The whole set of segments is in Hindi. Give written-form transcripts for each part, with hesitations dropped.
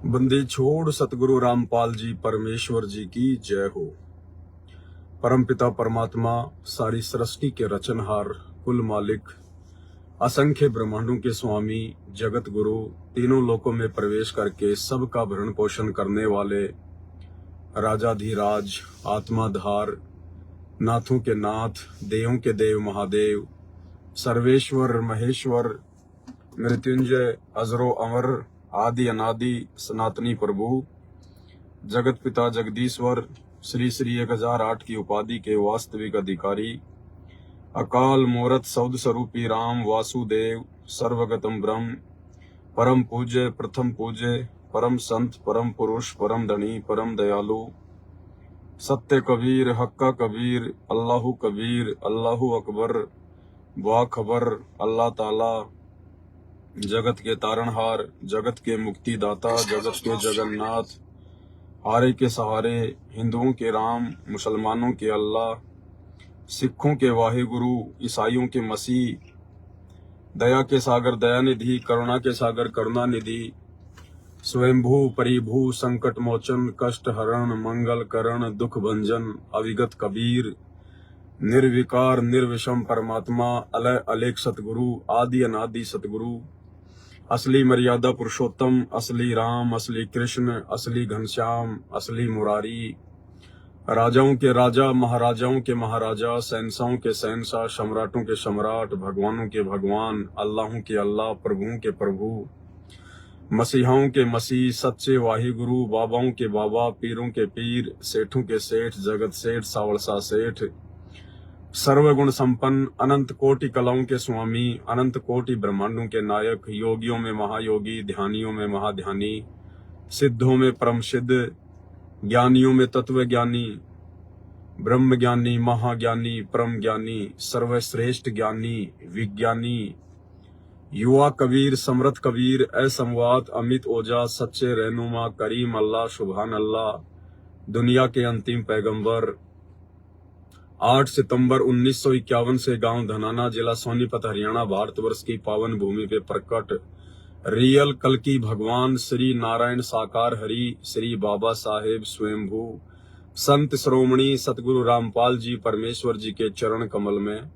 बंदी छोड़ सतगुरु रामपाल जी परमेश्वर जी की जय हो। परमपिता परमात्मा सारी सृष्टि के रचनहार, कुल मालिक, असंख्य ब्रह्मांडों के स्वामी, जगत गुरु, तीनों लोकों में प्रवेश करके सबका भरण पोषण करने वाले राजाधिराज, आत्माधार, नाथों के नाथ, देवों के देव महादेव, सर्वेश्वर महेश्वर, मृत्युंजय, अजरो अमर, आदि अनादि सनातनी प्रभु, जगत पिता जगदीश्वर, श्री श्री 1008 की उपाधि के वास्तविक अधिकारी, अकाल मूरत सौद स्वरूपी राम वासुदेव, सर्वगतम ब्रह्म, परम पूज्य, प्रथम पूज्य, परम संत, परम पुरुष, परम धनी, परम दयालु, सत्य कबीर, हक्का कबीर, अल्लाहु कबीर, अल्लाहु अकबर, बाखबर, अल्लाह ताला, जगत के तारणहार, जगत के मुक्तिदाता, जगत के जगन्नाथ, हारे के सहारे, हिंदुओं के राम, मुसलमानों के अल्लाह, सिखों के वाहिगुरु, ईसाइयों के मसीह, दया के सागर दयानिधि, करुणा के सागर करुणानिधि, स्वयंभू परिभू, संकट मोचन, कष्ट हरण, मंगल करण, दुख भंजन, अविगत कबीर, निर्विकार निर्विषम परमात्मा, अलय अलेख सतगुरु, आदि अनादि सतगुरु, असली मर्यादा पुरुषोत्तम, असली राम, असली कृष्ण, असली घनश्याम, असली मुरारी, राजाओं के राजा, महाराजाओं के महाराजा, शहंशाहों के शहंशाह, सम्राटों के सम्राट, भगवानों के भगवान, अल्लाहों के अल्लाह, प्रभुओं के प्रभु, मसीहाओं के मसीह, सच्चे वाहिगुरु, बाबाओं के बाबा, पीरों के पीर, सेठों के सेठ, जगत सेठ, सावलसा सेठ, सर्वगुण संपन्न, अनंत कोटि कलाओं के स्वामी, अनंत कोटि ब्रह्मांडों के नायक, योगियों में महायोगी, ध्यानियों में महाध्यानी, सिद्धों में परम सिद्ध, ज्ञानियों में तत्व ज्ञानी, ब्रह्म ज्ञानी, महाज्ञानी, परम ज्ञानी, सर्वश्रेष्ठ ज्ञानी, विज्ञानी, युवा कबीर, समृद्ध कबीर, असंवाद, अमित ओजा, सच्चे रहनुमा, करीम अल्लाह, सुभान अल्लाह, दुनिया के अंतिम पैगंबर, 8 सितंबर 1951 से गांव धनाना, जिला सोनीपत, हरियाणा, भारतवर्ष की पावन भूमि पे प्रकट रियल कल की भगवान श्री नारायण साकार हरि, श्री बाबा साहेब स्वयंभू, संत श्रोमणी सतगुरु रामपाल जी परमेश्वर जी के चरण कमल में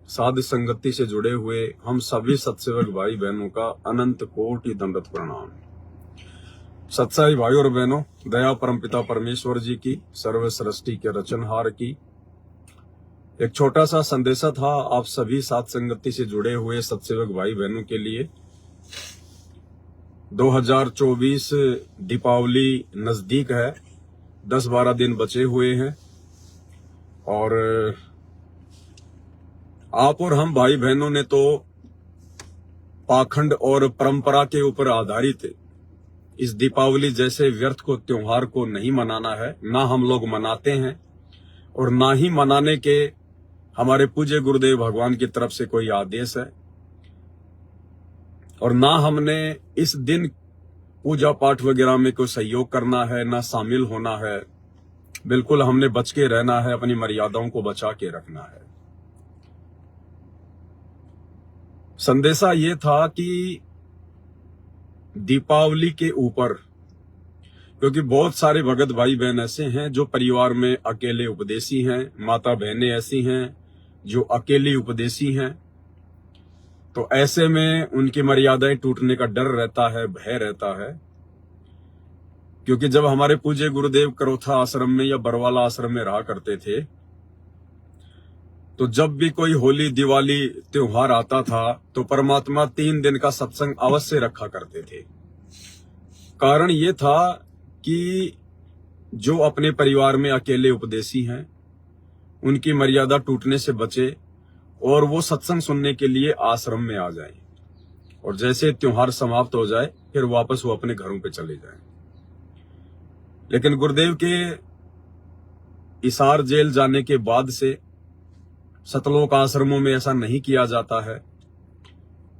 साध संगति से जुड़े हुए हम सभी सत्सेवक भाई बहनों का अनंत कोटि दंडवत प्रणाम। सत्साई भाई और बहनों, दया परमपिता परमेश्वर जी की, सर्व सृष्टि के रचनहार की एक छोटा सा संदेशा था आप सभी साथ संगति से जुड़े हुए सत्सेवक भाई बहनों के लिए। 2024 दीपावली नजदीक है, 10-12 दिन बचे हुए हैं और आप और हम भाई बहनों ने तो पाखंड और परंपरा के ऊपर आधारित इस दीपावली जैसे व्यर्थ को त्योहार को नहीं मनाना है, ना हम लोग मनाते हैं और ना ही मनाने के हमारे पूज्य गुरुदेव भगवान की तरफ से कोई आदेश है और ना हमने इस दिन पूजा पाठ वगैरह में कोई सहयोग करना है, ना शामिल होना है। बिल्कुल हमने बच के रहना है, अपनी मर्यादाओं को बचा के रखना है। संदेशा ये था कि दीपावली के ऊपर, क्योंकि बहुत सारे भगत भाई बहन ऐसे हैं जो परिवार में अकेले उपदेशी हैं, माता बहनें ऐसी हैं जो अकेली उपदेशी हैं, तो ऐसे में उनकी मर्यादाएं टूटने का डर रहता है, भय रहता है। क्योंकि जब हमारे पूज्य गुरुदेव करोथा आश्रम में या बरवाला आश्रम में रहा करते थे, तो जब भी कोई होली दिवाली त्योहार आता था तो परमात्मा 3 दिन का सत्संग अवश्य रखा करते थे। कारण ये था कि जो अपने परिवार में अकेले उपदेशी हैं उनकी मर्यादा टूटने से बचे और वो सत्संग सुनने के लिए आश्रम में आ जाएं और जैसे त्योहार समाप्त हो जाए फिर वापस वो अपने घरों पे चले जाएं। लेकिन गुरुदेव के इसार जेल जाने के बाद से सतलोक आश्रमों में ऐसा नहीं किया जाता है,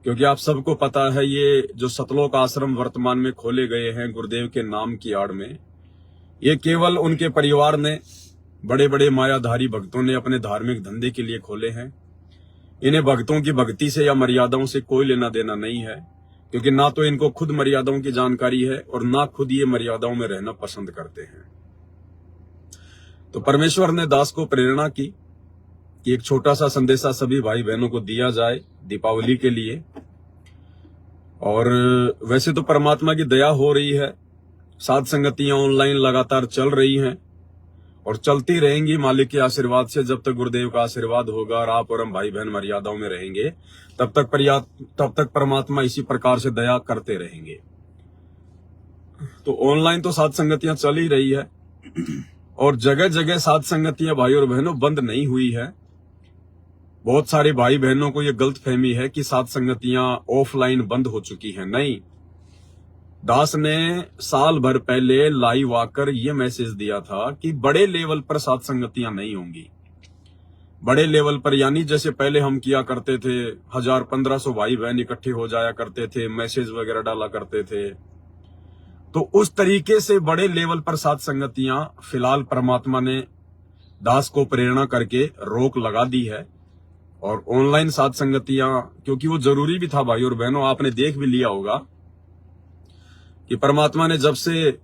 क्योंकि आप सबको पता है ये जो सतलोक आश्रम वर्तमान में खोले गए हैं गुरुदेव के नाम की आड़ में, ये केवल उनके परिवार ने, बड़े बड़े मायाधारी भक्तों ने अपने धार्मिक धंधे के लिए खोले हैं। इन्हें भक्तों की भक्ति से या मर्यादाओं से कोई लेना देना नहीं है। क्योंकि ना तो इनको खुद मर्यादाओं की जानकारी है और ना खुद ये मर्यादाओं में रहना पसंद करते हैं। तो परमेश्वर ने दास को प्रेरणा की कि एक छोटा सा संदेशा सभी भाई बहनों को दिया जाए दीपावली के लिए। और वैसे तो परमात्मा की दया हो रही है, साध संगतियां ऑनलाइन लगातार चल रही हैं और चलती रहेंगी मालिक के आशीर्वाद से। जब तक गुरुदेव का आशीर्वाद होगा और आप और हम भाई बहन मर्यादाओं में रहेंगे, तब तक परमात्मा इसी प्रकार से दया करते रहेंगे। तो ऑनलाइन तो साध संगतियां चल ही रही है और जगह जगह साध संगतियां भाई और बहनों बंद नहीं हुई है। बहुत सारे भाई बहनों को यह गलत फहमी है कि साध संगतियां ऑफलाइन बंद हो चुकी हैं। नहीं, दास ने साल भर पहले लाइव आकर यह मैसेज दिया था कि बड़े लेवल पर साध संगतियां नहीं होंगी। बड़े लेवल पर यानी जैसे पहले हम किया करते थे, 1000-1500 भाई बहन इकट्ठे हो जाया करते थे, मैसेज वगैरह डाला करते थे, तो उस तरीके से बड़े लेवल पर साध संगतियां फिलहाल परमात्मा ने दास को प्रेरणा करके रोक लगा दी है। और ऑनलाइन साध संगतियां, क्योंकि वो जरूरी भी था भाई और बहनों, आपने देख भी लिया होगा कि परमात्मा ने जब से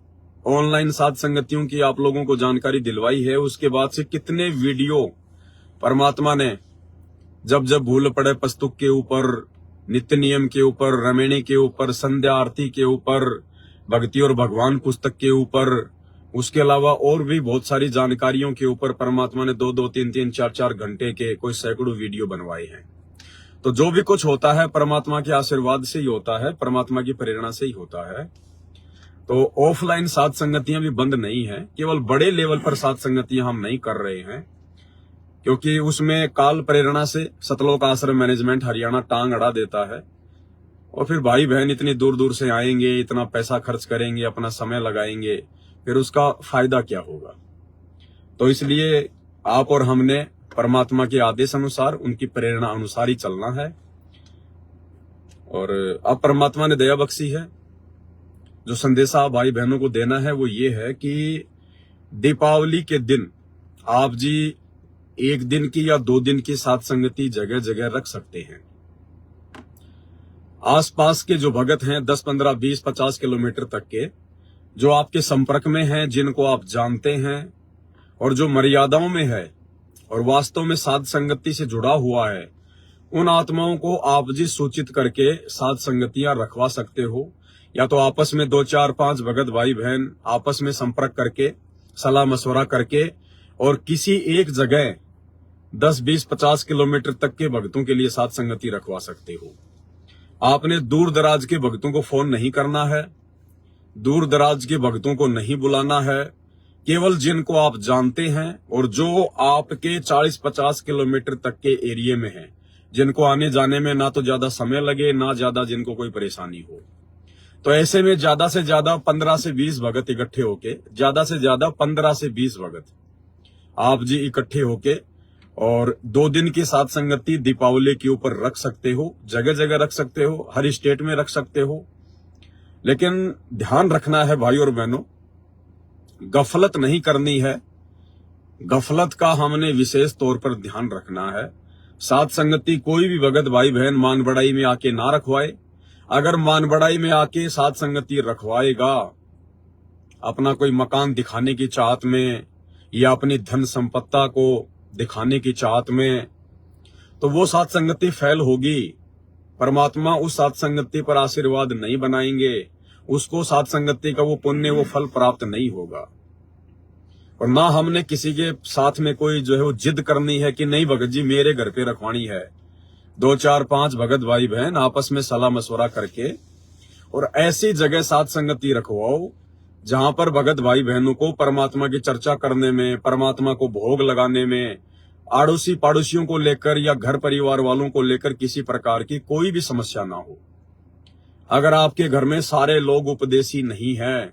ऑनलाइन साध संगतियों की आप लोगों को जानकारी दिलवाई है, उसके बाद से कितने वीडियो परमात्मा ने जब जब भूल पड़े पुस्तक के ऊपर, नित्य नियम के ऊपर, रमेणी के ऊपर, संध्या आरती के ऊपर, भक्ति और भगवान पुस्तक के ऊपर, उसके अलावा और भी बहुत सारी जानकारियों के ऊपर परमात्मा ने 2-2, 3-3, 4-4 घंटे के कोई सैकड़ों वीडियो बनवाए हैं। तो जो भी कुछ होता है परमात्मा के आशीर्वाद से ही होता है, परमात्मा की प्रेरणा से ही होता है। तो ऑफलाइन साध संगतियां भी बंद नहीं है, केवल बड़े लेवल पर साध संगतियां हम नहीं कर रहे हैं, क्योंकि उसमें काल प्रेरणा से सतलोक आश्रम मैनेजमेंट हरियाणा टांग अड़ा देता है। और फिर भाई बहन इतनी दूर दूर से आएंगे, इतना पैसा खर्च करेंगे, अपना समय लगाएंगे, फिर उसका फायदा क्या होगा। तो इसलिए आप और हमने परमात्मा के आदेश अनुसार, उनकी प्रेरणा अनुसार ही चलना है। और अब परमात्मा ने दया बख्शी है, जो संदेशा भाई बहनों को देना है वो ये है कि दीपावली के दिन आप जी 1 दिन की या 2 दिन की साध संगति जगह जगह रख सकते हैं। आसपास के जो भगत हैं 10, 15, 20, 50 किलोमीटर तक के, जो आपके संपर्क में हैं, जिनको आप जानते हैं और जो मर्यादाओं में है और वास्तव में साध संगति से जुड़ा हुआ है, उन आत्माओं को आप जी सूचित करके साध संगतियां रखवा सकते हो। या तो आपस में 2, 4, 5 भगत भाई बहन आपस में संपर्क करके, सलाह मशवरा करके, और किसी एक जगह 10, 20, 50 किलोमीटर तक के भक्तों के लिए साध संगति रखवा सकते हो। आपने दूर दराज के भक्तों को फोन नहीं करना है, दूर दराज के भक्तों को नहीं बुलाना है, केवल जिनको आप जानते हैं और जो आपके 40-50 किलोमीटर तक के एरिया में है, जिनको आने जाने में ना तो ज्यादा समय लगे, ना ज्यादा जिनको कोई परेशानी हो। तो ऐसे में ज्यादा से ज्यादा 15 से 20 भगत इकट्ठे होके, ज्यादा से ज्यादा 15 से 20 भगत आप जी इकट्ठे होके और 2 दिन की साध संगति दीपावली के ऊपर रख सकते हो, जगह जगह रख सकते हो, हर स्टेट में रख सकते हो। लेकिन ध्यान रखना है भाई और बहनों, गफलत नहीं करनी है। गफलत का हमने विशेष तौर पर ध्यान रखना है। साध संगति कोई भी भगत भाई बहन मान बढ़ाई में आके ना रखवाए। अगर मान बढ़ाई में आके साध संगति रखवाएगा अपना कोई मकान दिखाने की चाहत में या अपनी धन संपत्ता को दिखाने की चाहत में, तो वो साध संगति फैल होगी। परमात्मा उस साध संगति पर आशीर्वाद नहीं बनाएंगे, उसको साध संगति का वो पुण्य, वो फल प्राप्त नहीं होगा। और ना हमने किसी के साथ में कोई जो है वो जिद करनी है कि नहीं भगत जी मेरे घर पे रखवानी है। 2, 4, 5 भगत भाई बहन आपस में सलाह मशवरा करके और ऐसी जगह साध संगति रखवाओ जहां पर भगत भाई बहनों को परमात्मा की चर्चा करने में, परमात्मा को भोग लगाने में, आड़ोसी पाड़ोसियों को लेकर या घर परिवार वालों को लेकर किसी प्रकार की कोई भी समस्या ना हो। अगर आपके घर में सारे लोग उपदेशी नहीं हैं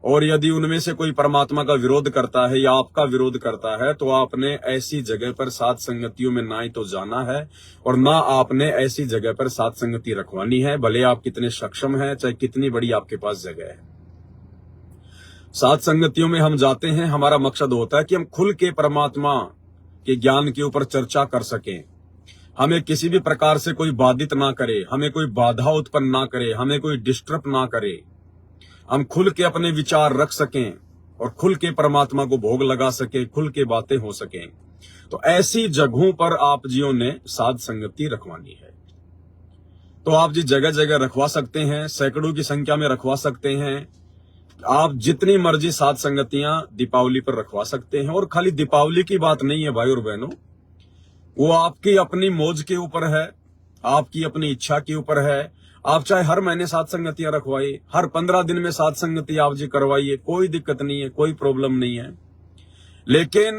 और यदि उनमें से कोई परमात्मा का विरोध करता है या आपका विरोध करता है, तो आपने ऐसी जगह पर साध संगतियों में ना ही तो जाना है और ना आपने ऐसी जगह पर साध संगति रखवानी है, भले आप कितने सक्षम हैं, चाहे कितनी बड़ी आपके पास जगह है। साध संगतियों में हम जाते हैं, हमारा मकसद होता है कि हम खुल के परमात्मा के ज्ञान के ऊपर चर्चा कर सकें, हमें किसी भी प्रकार से कोई बाधित ना करे, हमें कोई बाधा उत्पन्न ना करे, हमें कोई डिस्टर्ब ना करे। हम खुल के अपने विचार रख सकें और खुल के परमात्मा को भोग लगा सके, खुल के बातें हो सकें। तो ऐसी जगहों पर आप जियों ने साध संगति रखवानी है। तो आप जी जगह जगह रखवा सकते हैं, सैकड़ों की संख्या में रखवा सकते हैं। आप जितनी मर्जी साध संगतियां दीपावली पर रखवा सकते हैं। और खाली दीपावली की बात नहीं है भाई और बहनों, वो आपकी अपनी मौज के ऊपर है, आपकी अपनी इच्छा के ऊपर है। आप चाहे हर महीने साध संगतियां रखवाइए, हर 15 दिन में साध संगति आप जी करवाइए, कोई दिक्कत नहीं है, कोई प्रॉब्लम नहीं है। लेकिन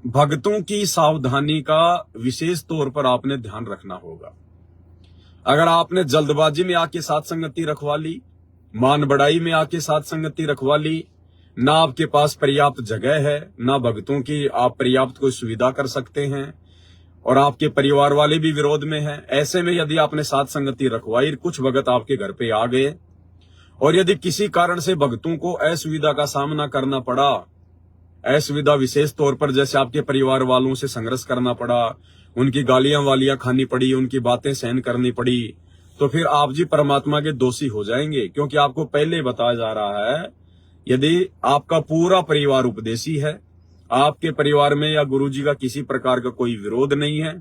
भक्तों की सावधानी का विशेष तौर पर आपने ध्यान रखना होगा। अगर आपने जल्दबाजी में आके साध संगति रखवा ली, मान बढ़ाई में आके साध संगति रखवा ली, ना आपके पास पर्याप्त जगह है, ना भक्तों की आप पर्याप्त कोई सुविधा कर सकते हैं, और आपके परिवार वाले भी विरोध में हैं, ऐसे में यदि आपने साध संगति रखवाई, कुछ भगत आपके घर पे आ गए, और यदि किसी कारण से भक्तों को असुविधा का सामना करना पड़ा, असुविधा विशेष तौर पर जैसे आपके परिवार वालों से संघर्ष करना पड़ा, उनकी गालियां वालियां खानी पड़ी, उनकी बातें सहन करनी पड़ी, तो फिर आप जी परमात्मा के दोषी हो जाएंगे। क्योंकि आपको पहले बताया जा रहा है, यदि आपका पूरा परिवार उपदेशी है, आपके परिवार में या गुरुजी का किसी प्रकार का कोई विरोध नहीं है,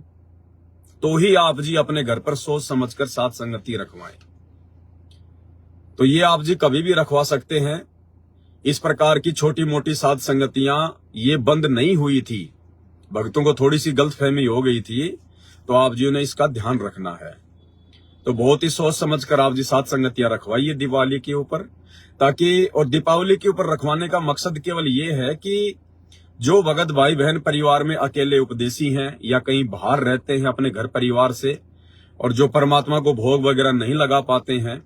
तो ही आप जी अपने घर पर सोच समझकर साध संगति रखवाएं। तो ये आप जी कभी भी रखवा सकते हैं। इस प्रकार की छोटी मोटी साध संगतियां ये बंद नहीं हुई थी, भक्तों को थोड़ी सी गलतफहमी हो गई थी, तो आप जी ने इसका ध्यान रखना है। तो बहुत ही सोच समझकर आप जी साध संगतियां रखवाइए दिवाली के ऊपर, ताकि, और दीपावली के ऊपर रखवाने का मकसद केवल ये है कि जो भगत भाई बहन परिवार में अकेले उपदेशी हैं या कहीं बाहर रहते हैं अपने घर परिवार से, और जो परमात्मा को भोग वगैरह नहीं लगा पाते हैं,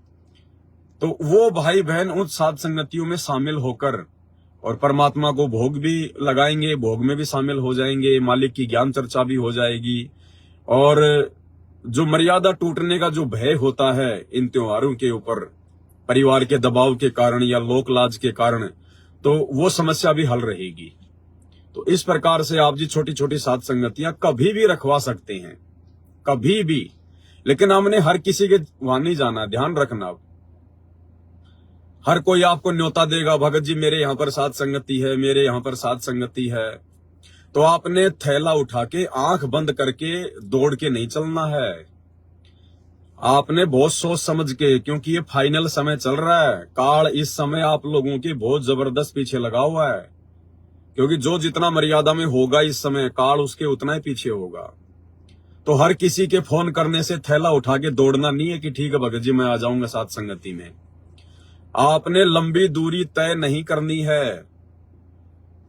तो वो भाई बहन उन साध संगतियों में शामिल होकर और परमात्मा को भोग भी लगाएंगे, भोग में भी शामिल हो जाएंगे, मालिक की ज्ञान चर्चा भी हो जाएगी। और जो मर्यादा टूटने का जो भय होता है इन त्योहारों के ऊपर, परिवार के दबाव के कारण या लोक लाज के कारण, तो वो समस्या भी हल रहेगी। तो इस प्रकार से आप जी छोटी छोटी साध संगतियां कभी भी रखवा सकते हैं, कभी भी। लेकिन हमने हर किसी के वहां नहीं जाना, ध्यान रखना। हर कोई आपको न्योता देगा, भगत जी मेरे यहाँ पर साध संगति है, मेरे यहाँ पर साध संगति है, तो आपने थैला उठा के आंख बंद करके दौड़ के नहीं चलना है। आपने बहुत सोच समझ के, क्योंकि ये फाइनल समय चल रहा है, काल इस समय आप लोगों की बहुत जबरदस्त पीछे लगा हुआ है। क्योंकि जो जितना मर्यादा में होगा इस समय, काल उसके उतना ही पीछे होगा। तो हर किसी के फोन करने से थैला उठा के दौड़ना नहीं है कि ठीक है भगत जी मैं आ जाऊंगा साध संगति में। आपने लंबी दूरी तय नहीं करनी है।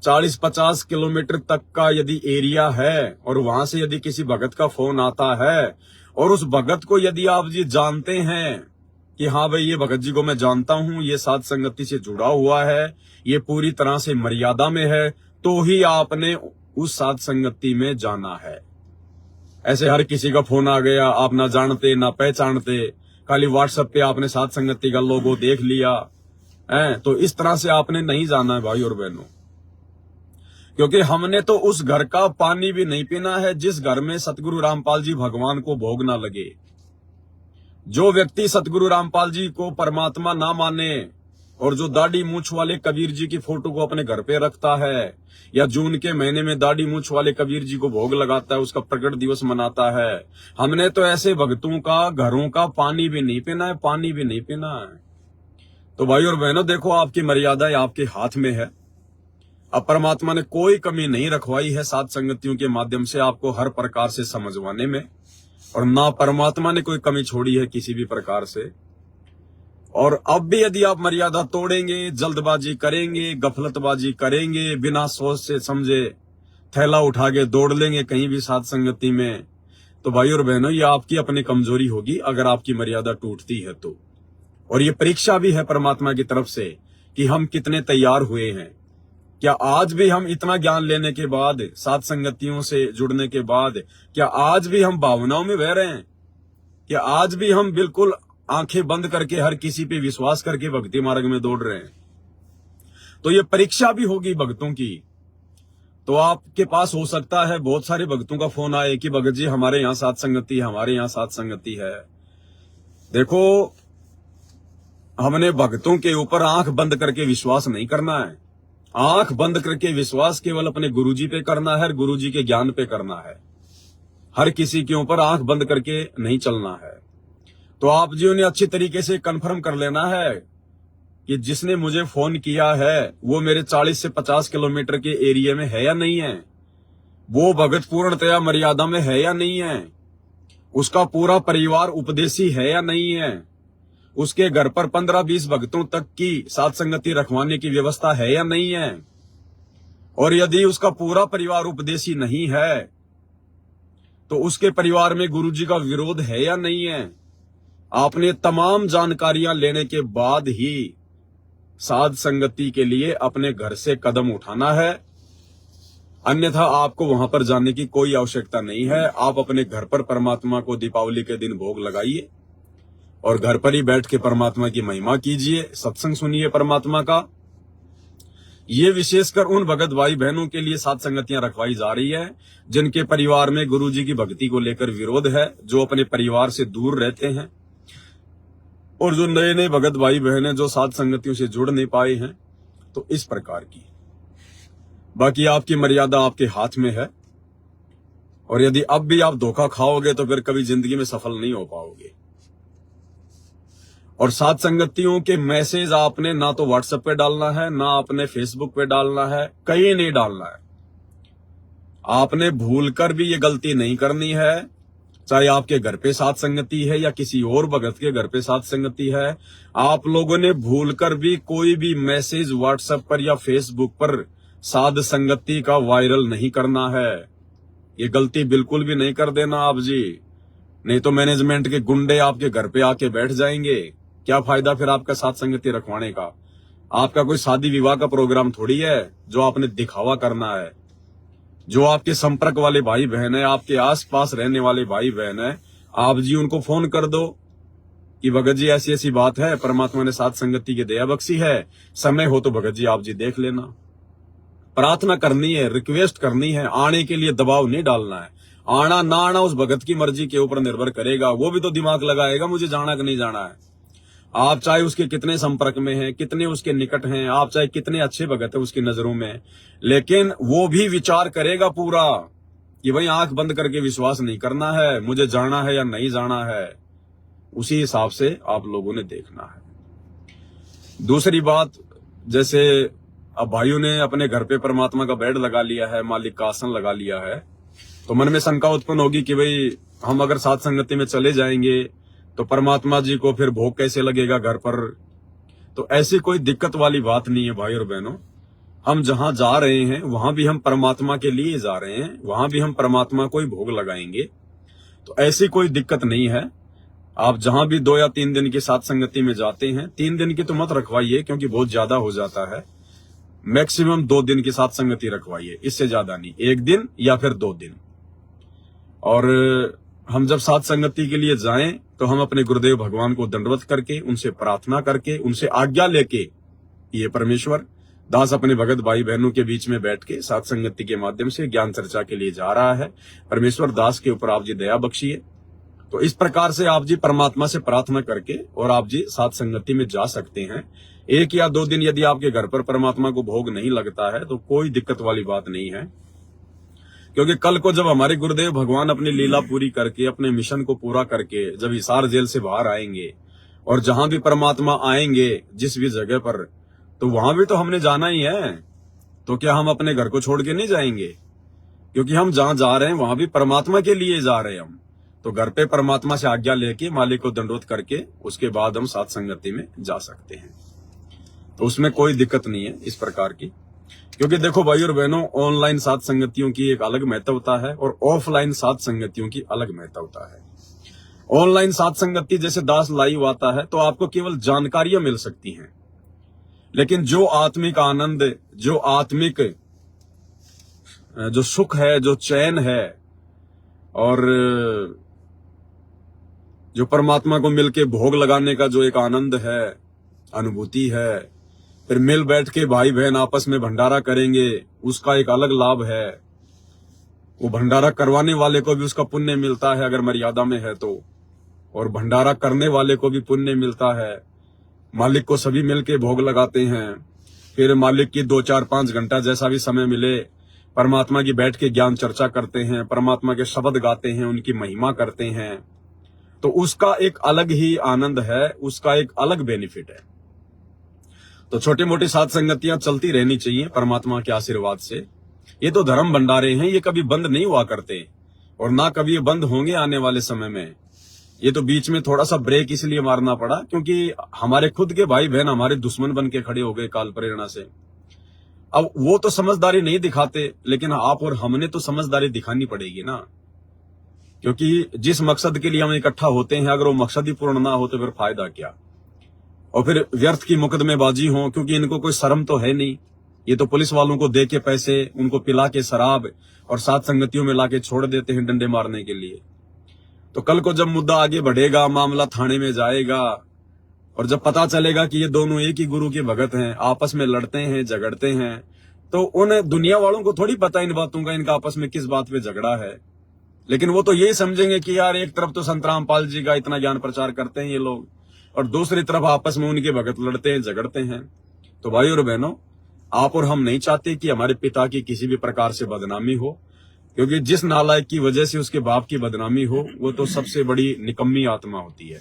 40-50 किलोमीटर तक का यदि एरिया है और वहां से यदि किसी भगत का फोन आता है और उस भगत को यदि आप जी जानते हैं कि हाँ भाई ये भगत जी को मैं जानता हूं, ये साध संगति से जुड़ा हुआ है, ये पूरी तरह से मर्यादा में है, तो ही आपने उस साध संगति में जाना है। ऐसे हर किसी का फोन आ गया, आप ना जानते ना पहचानते, खाली व्हाट्सएप पे आपने साध संगति का लोगो देख लिया है, तो इस तरह से आपने नहीं जाना है भाई और बहनों। क्योंकि हमने तो उस घर का पानी भी नहीं पीना है जिस घर में सतगुरु रामपाल जी भगवान को भोग ना लगे। जो व्यक्ति सतगुरु रामपाल जी को परमात्मा ना माने और जो दाढ़ी मूछ वाले कबीर जी की फोटो को अपने घर पे रखता है, या जून के महीने में दाढ़ी मूछ वाले कबीर जी को भोग लगाता है, उसका प्रकट दिवस मनाता है, हमने तो ऐसे भक्तों का घरों का पानी भी नहीं पीना है, पानी भी नहीं पीना है। तो भाई और बहनों देखो, आपकी मर्यादा आपके हाथ में है। अब परमात्मा ने कोई कमी नहीं रखवाई है साध संगतियों के माध्यम से आपको हर प्रकार से समझवाने में, और ना परमात्मा ने कोई कमी छोड़ी है किसी भी प्रकार से। और अब भी यदि आप मर्यादा तोड़ेंगे, जल्दबाजी करेंगे, गफलतबाजी करेंगे, बिना सोच से समझे थैला उठा के दौड़ लेंगे कहीं भी साध संगति में, तो भाई और बहनों ये आपकी अपनी कमजोरी होगी अगर आपकी मर्यादा टूटती है तो। और ये परीक्षा भी है परमात्मा की तरफ से कि हम कितने तैयार हुए हैं। क्या आज भी हम इतना ज्ञान लेने के बाद, साध संगतियों से जुड़ने के बाद, क्या आज भी हम भावनाओं में बह रहे हैं? क्या आज भी हम बिल्कुल आंखें बंद करके हर किसी पे विश्वास करके भक्ति मार्ग में दौड़ रहे हैं? तो ये परीक्षा भी होगी भक्तों की। तो आपके पास हो सकता है बहुत सारे भक्तों का फोन आए कि भगत जी हमारे यहाँ साथ संगति है, हमारे यहाँ साथ संगति है। देखो, हमने भक्तों के ऊपर आंख बंद करके विश्वास नहीं करना है। आंख बंद करके विश्वास केवल अपने गुरुजी पे करना है, गुरुजी के ज्ञान पे करना है। हर किसी के ऊपर आंख बंद करके नहीं चलना है। तो आप जी ने अच्छी तरीके से कंफर्म कर लेना है कि जिसने मुझे फोन किया है वो मेरे 40 से 50 किलोमीटर के एरिया में है या नहीं है, वो भगत पूर्णतया मर्यादा में है या नहीं है, उसका पूरा परिवार उपदेशी है या नहीं है, उसके घर पर 15-20 भक्तों तक की साथ संगति रखवाने की व्यवस्था है या नहीं है, और यदि उसका पूरा परिवार उपदेशी नहीं है तो उसके परिवार में गुरुजी का विरोध है या नहीं है। आपने तमाम जानकारियां लेने के बाद ही साध संगति के लिए अपने घर से कदम उठाना है, अन्यथा आपको वहां पर जाने की कोई आवश्यकता नहीं है। आप अपने घर पर परमात्मा को दीपावली के दिन भोग लगाइए और घर पर ही बैठ के परमात्मा की महिमा कीजिए, सत्संग सुनिए परमात्मा का। ये विशेषकर उन भगत भाई बहनों के लिए साथ संगतियां रखवाई जा रही है जिनके परिवार में गुरुजी की भक्ति को लेकर विरोध है, जो अपने परिवार से दूर रहते हैं, और जो नए नए भगत भाई बहन हैं जो साथ संगतियों से जुड़ नहीं पाए हैं। तो इस प्रकार की, बाकी आपकी मर्यादा आपके हाथ में है, और यदि अब भी आप धोखा खाओगे तो फिर कभी जिंदगी में सफल नहीं हो पाओगे। और साथ संगतियों के मैसेज आपने ना तो व्हाट्सएप पे डालना है, ना आपने फेसबुक पे डालना है, कहीं नहीं डालना है। आपने भूलकर भी ये गलती नहीं करनी है, चाहे आपके घर पे साथ संगति है या किसी और भगत के घर पे साथ संगति है। आप लोगों ने भूलकर भी कोई भी मैसेज व्हाट्सएप पर या फेसबुक पर साध संगति का वायरल नहीं करना है। ये गलती बिल्कुल भी नहीं कर देना आप जी, नहीं तो मैनेजमेंट के गुंडे आपके घर पे आके बैठ जाएंगे। क्या फायदा फिर आपका साथ संगति रखवाने का। आपका कोई शादी विवाह का प्रोग्राम थोड़ी है जो आपने दिखावा करना है। जो आपके संपर्क वाले भाई बहन है, आपके आसपास रहने वाले भाई बहन है, आप जी उनको फोन कर दो कि भगत जी ऐसी ऐसी बात है, परमात्मा ने साथ संगति की दया बख्शी है, समय हो तो भगत जी आप जी देख लेना। प्रार्थना करनी है, रिक्वेस्ट करनी है, आने के लिए दबाव नहीं डालना है। आना ना आना उस भगत की मर्जी के ऊपर निर्भर करेगा, वो भी तो दिमाग लगाएगा मुझे जाना कि नहीं जाना है। आप चाहे उसके कितने संपर्क में हैं, कितने उसके निकट हैं, आप चाहे कितने अच्छे भगत है उसकी नजरों में, लेकिन वो भी विचार करेगा पूरा कि भाई आंख बंद करके विश्वास नहीं करना है, मुझे जाना है या नहीं जाना है। उसी हिसाब से आप लोगों ने देखना है। दूसरी बात, जैसे अब भाइयों ने अपने घर पे परमात्मा का बेड लगा लिया है, मालिक का आसन लगा लिया है, तो मन में शंका उत्पन्न होगी कि भाई हम अगर साथ संगति में चले जाएंगे तो परमात्मा जी को फिर भोग कैसे लगेगा घर पर। तो ऐसी कोई दिक्कत वाली बात नहीं है भाई और बहनों। हम जहां जा रहे हैं वहां भी हम परमात्मा के लिए जा रहे हैं, वहां भी हम परमात्मा को ही भोग लगाएंगे। तो ऐसी कोई दिक्कत नहीं है। आप जहां भी 2 या 3 दिन की साथ संगति में जाते हैं, 3 दिन की तो मत रखवाइए क्योंकि बहुत ज्यादा हो जाता है। मैक्सिमम 2 दिन की साथ संगति रखवाइए, इससे ज्यादा नहीं, 1 दिन या फिर 2 दिन। और हम जब साथ संगति के लिए जाएं तो हम अपने गुरुदेव भगवान को दंडवत करके, उनसे प्रार्थना करके, उनसे आज्ञा लेके, ये परमेश्वर दास अपने भगत भाई बहनों के बीच में बैठ के साथ संगति के माध्यम से ज्ञान चर्चा के लिए जा रहा है, परमेश्वर दास के ऊपर आप जी दया बख्शिए। तो इस प्रकार से आप जी परमात्मा से प्रार्थना करके और आप जी साथ संगति में जा सकते हैं। 1 या 2 दिन यदि आपके घर पर परमात्मा को भोग नहीं लगता है तो कोई दिक्कत वाली बात नहीं है, क्योंकि कल को जब हमारे गुरुदेव भगवान अपनी लीला पूरी करके, अपने मिशन को पूरा करके जब हिसार जेल से बाहर आएंगे और जहां भी परमात्मा आएंगे जिस भी जगह पर, तो वहां भी तो हमने जाना ही है। तो क्या हम अपने घर को छोड़ के नहीं जाएंगे? क्योंकि हम जहां जा रहे हैं वहां भी परमात्मा के लिए जा रहे हैं हम। तो घर पे परमात्मा से आज्ञा लेके, मालिक को दंडोत करके, उसके बाद हम साथ संगति में जा सकते हैं। तो उसमें कोई दिक्कत नहीं है इस प्रकार की। क्योंकि देखो भाई और बहनों, ऑनलाइन साथ संगतियों की एक अलग महत्वता है और ऑफलाइन साथ संगतियों की अलग महत्वता है। ऑनलाइन साथ संगति जैसे दास लाइव आता है तो आपको केवल जानकारियां मिल सकती हैं, लेकिन जो आत्मिक आनंद, जो आत्मिक जो सुख है, जो चैन है, और जो परमात्मा को मिलके भोग लगाने का जो एक आनंद है, अनुभूति है, फिर मिल बैठ के भाई बहन आपस में भंडारा करेंगे, उसका एक अलग लाभ है। वो भंडारा करवाने वाले को भी उसका पुण्य मिलता है अगर मर्यादा में है तो, और भंडारा करने वाले को भी पुण्य मिलता है। मालिक को सभी मिलके भोग लगाते हैं। फिर मालिक की 2, 4, 5 घंटा जैसा भी समय मिले परमात्मा की बैठ के ज्ञान चर्चा करते हैं, परमात्मा के शब्द गाते हैं, उनकी महिमा करते हैं, तो उसका एक अलग ही आनंद है, उसका एक अलग बेनिफिट है। तो छोटी मोटी साध संगतियां चलती रहनी चाहिए परमात्मा के आशीर्वाद से। ये तो धर्म भंडारे हैं, ये कभी बंद नहीं हुआ करते और ना कभी ये बंद होंगे आने वाले समय में। ये तो बीच में थोड़ा सा ब्रेक इसलिए मारना पड़ा क्योंकि हमारे खुद के भाई बहन हमारे दुश्मन बन के खड़े हो गए काल प्रेरणा से। अब वो तो समझदारी नहीं दिखाते, लेकिन आप और हमने तो समझदारी दिखानी पड़ेगी ना, क्योंकि जिस मकसद के लिए हम इकट्ठा होते हैं अगर वो मकसद ही पूर्ण ना हो तो फिर फायदा क्या। और फिर व्यर्थ की मुकदमेबाजी हो, क्योंकि इनको कोई शर्म तो है नहीं। ये तो पुलिस वालों को दे के पैसे, उनको पिला के शराब और साथ संगतियों में लाके छोड़ देते हैं डंडे मारने के लिए। तो कल को जब मुद्दा आगे बढ़ेगा, मामला थाने में जाएगा और जब पता चलेगा कि ये दोनों एक ही गुरु के भगत हैं, आपस में लड़ते हैं, झगड़ते हैं, तो उन दुनिया वालों को थोड़ी पता इन बातों का, इनका आपस में किस बात पे झगड़ा है। लेकिन वो तो यही समझेंगे कि यार एक तरफ तो संत रामपाल जी का इतना ज्ञान प्रचार करते हैं ये लोग, और दूसरी तरफ आपस में उनके भगत लड़ते हैं, झगड़ते हैं। तो भाई और बहनों, आप और हम नहीं चाहते कि हमारे पिता की किसी भी प्रकार से बदनामी हो, क्योंकि जिस नालायक की वजह से उसके बाप की बदनामी हो वो तो सबसे बड़ी निकम्मी आत्मा होती है।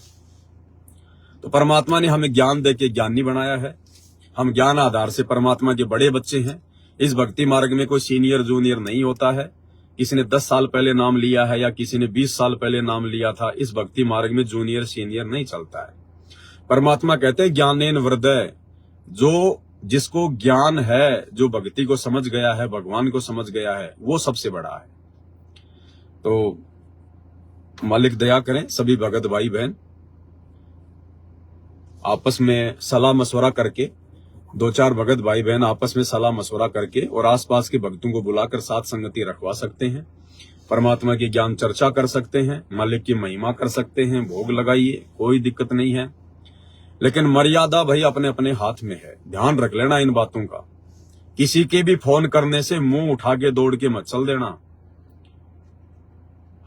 तो परमात्मा ने हमें ज्ञान देके ज्ञानी बनाया है। हम ज्ञान आधार से परमात्मा के बड़े बच्चे हैं। इस भक्ति मार्ग में कोई सीनियर जूनियर नहीं होता है। किसी ने 10 साल पहले नाम लिया है या किसी ने 20 साल पहले नाम लिया था, इस भक्ति मार्ग में जूनियर सीनियर नहीं चलता है। परमात्मा कहते हैं ज्ञानेन वृद्धय, जो जिसको ज्ञान है, जो भक्ति को समझ गया है, भगवान को समझ गया है, वो सबसे बड़ा है। तो मालिक दया करें, सभी भगत भाई बहन आपस में सलाह मशवरा करके, 2-4 भगत भाई बहन आपस में सलाह मशवरा करके और आसपास के भक्तों को बुलाकर साथ संगति रखवा सकते हैं, परमात्मा की ज्ञान चर्चा कर सकते हैं, मालिक की महिमा कर सकते हैं, भोग लगाइए, कोई दिक्कत नहीं है। लेकिन मर्यादा भाई अपने अपने हाथ में है, ध्यान रख लेना इन बातों का। किसी के भी फोन करने से मुंह उठा के दौड़ के मत चल देना,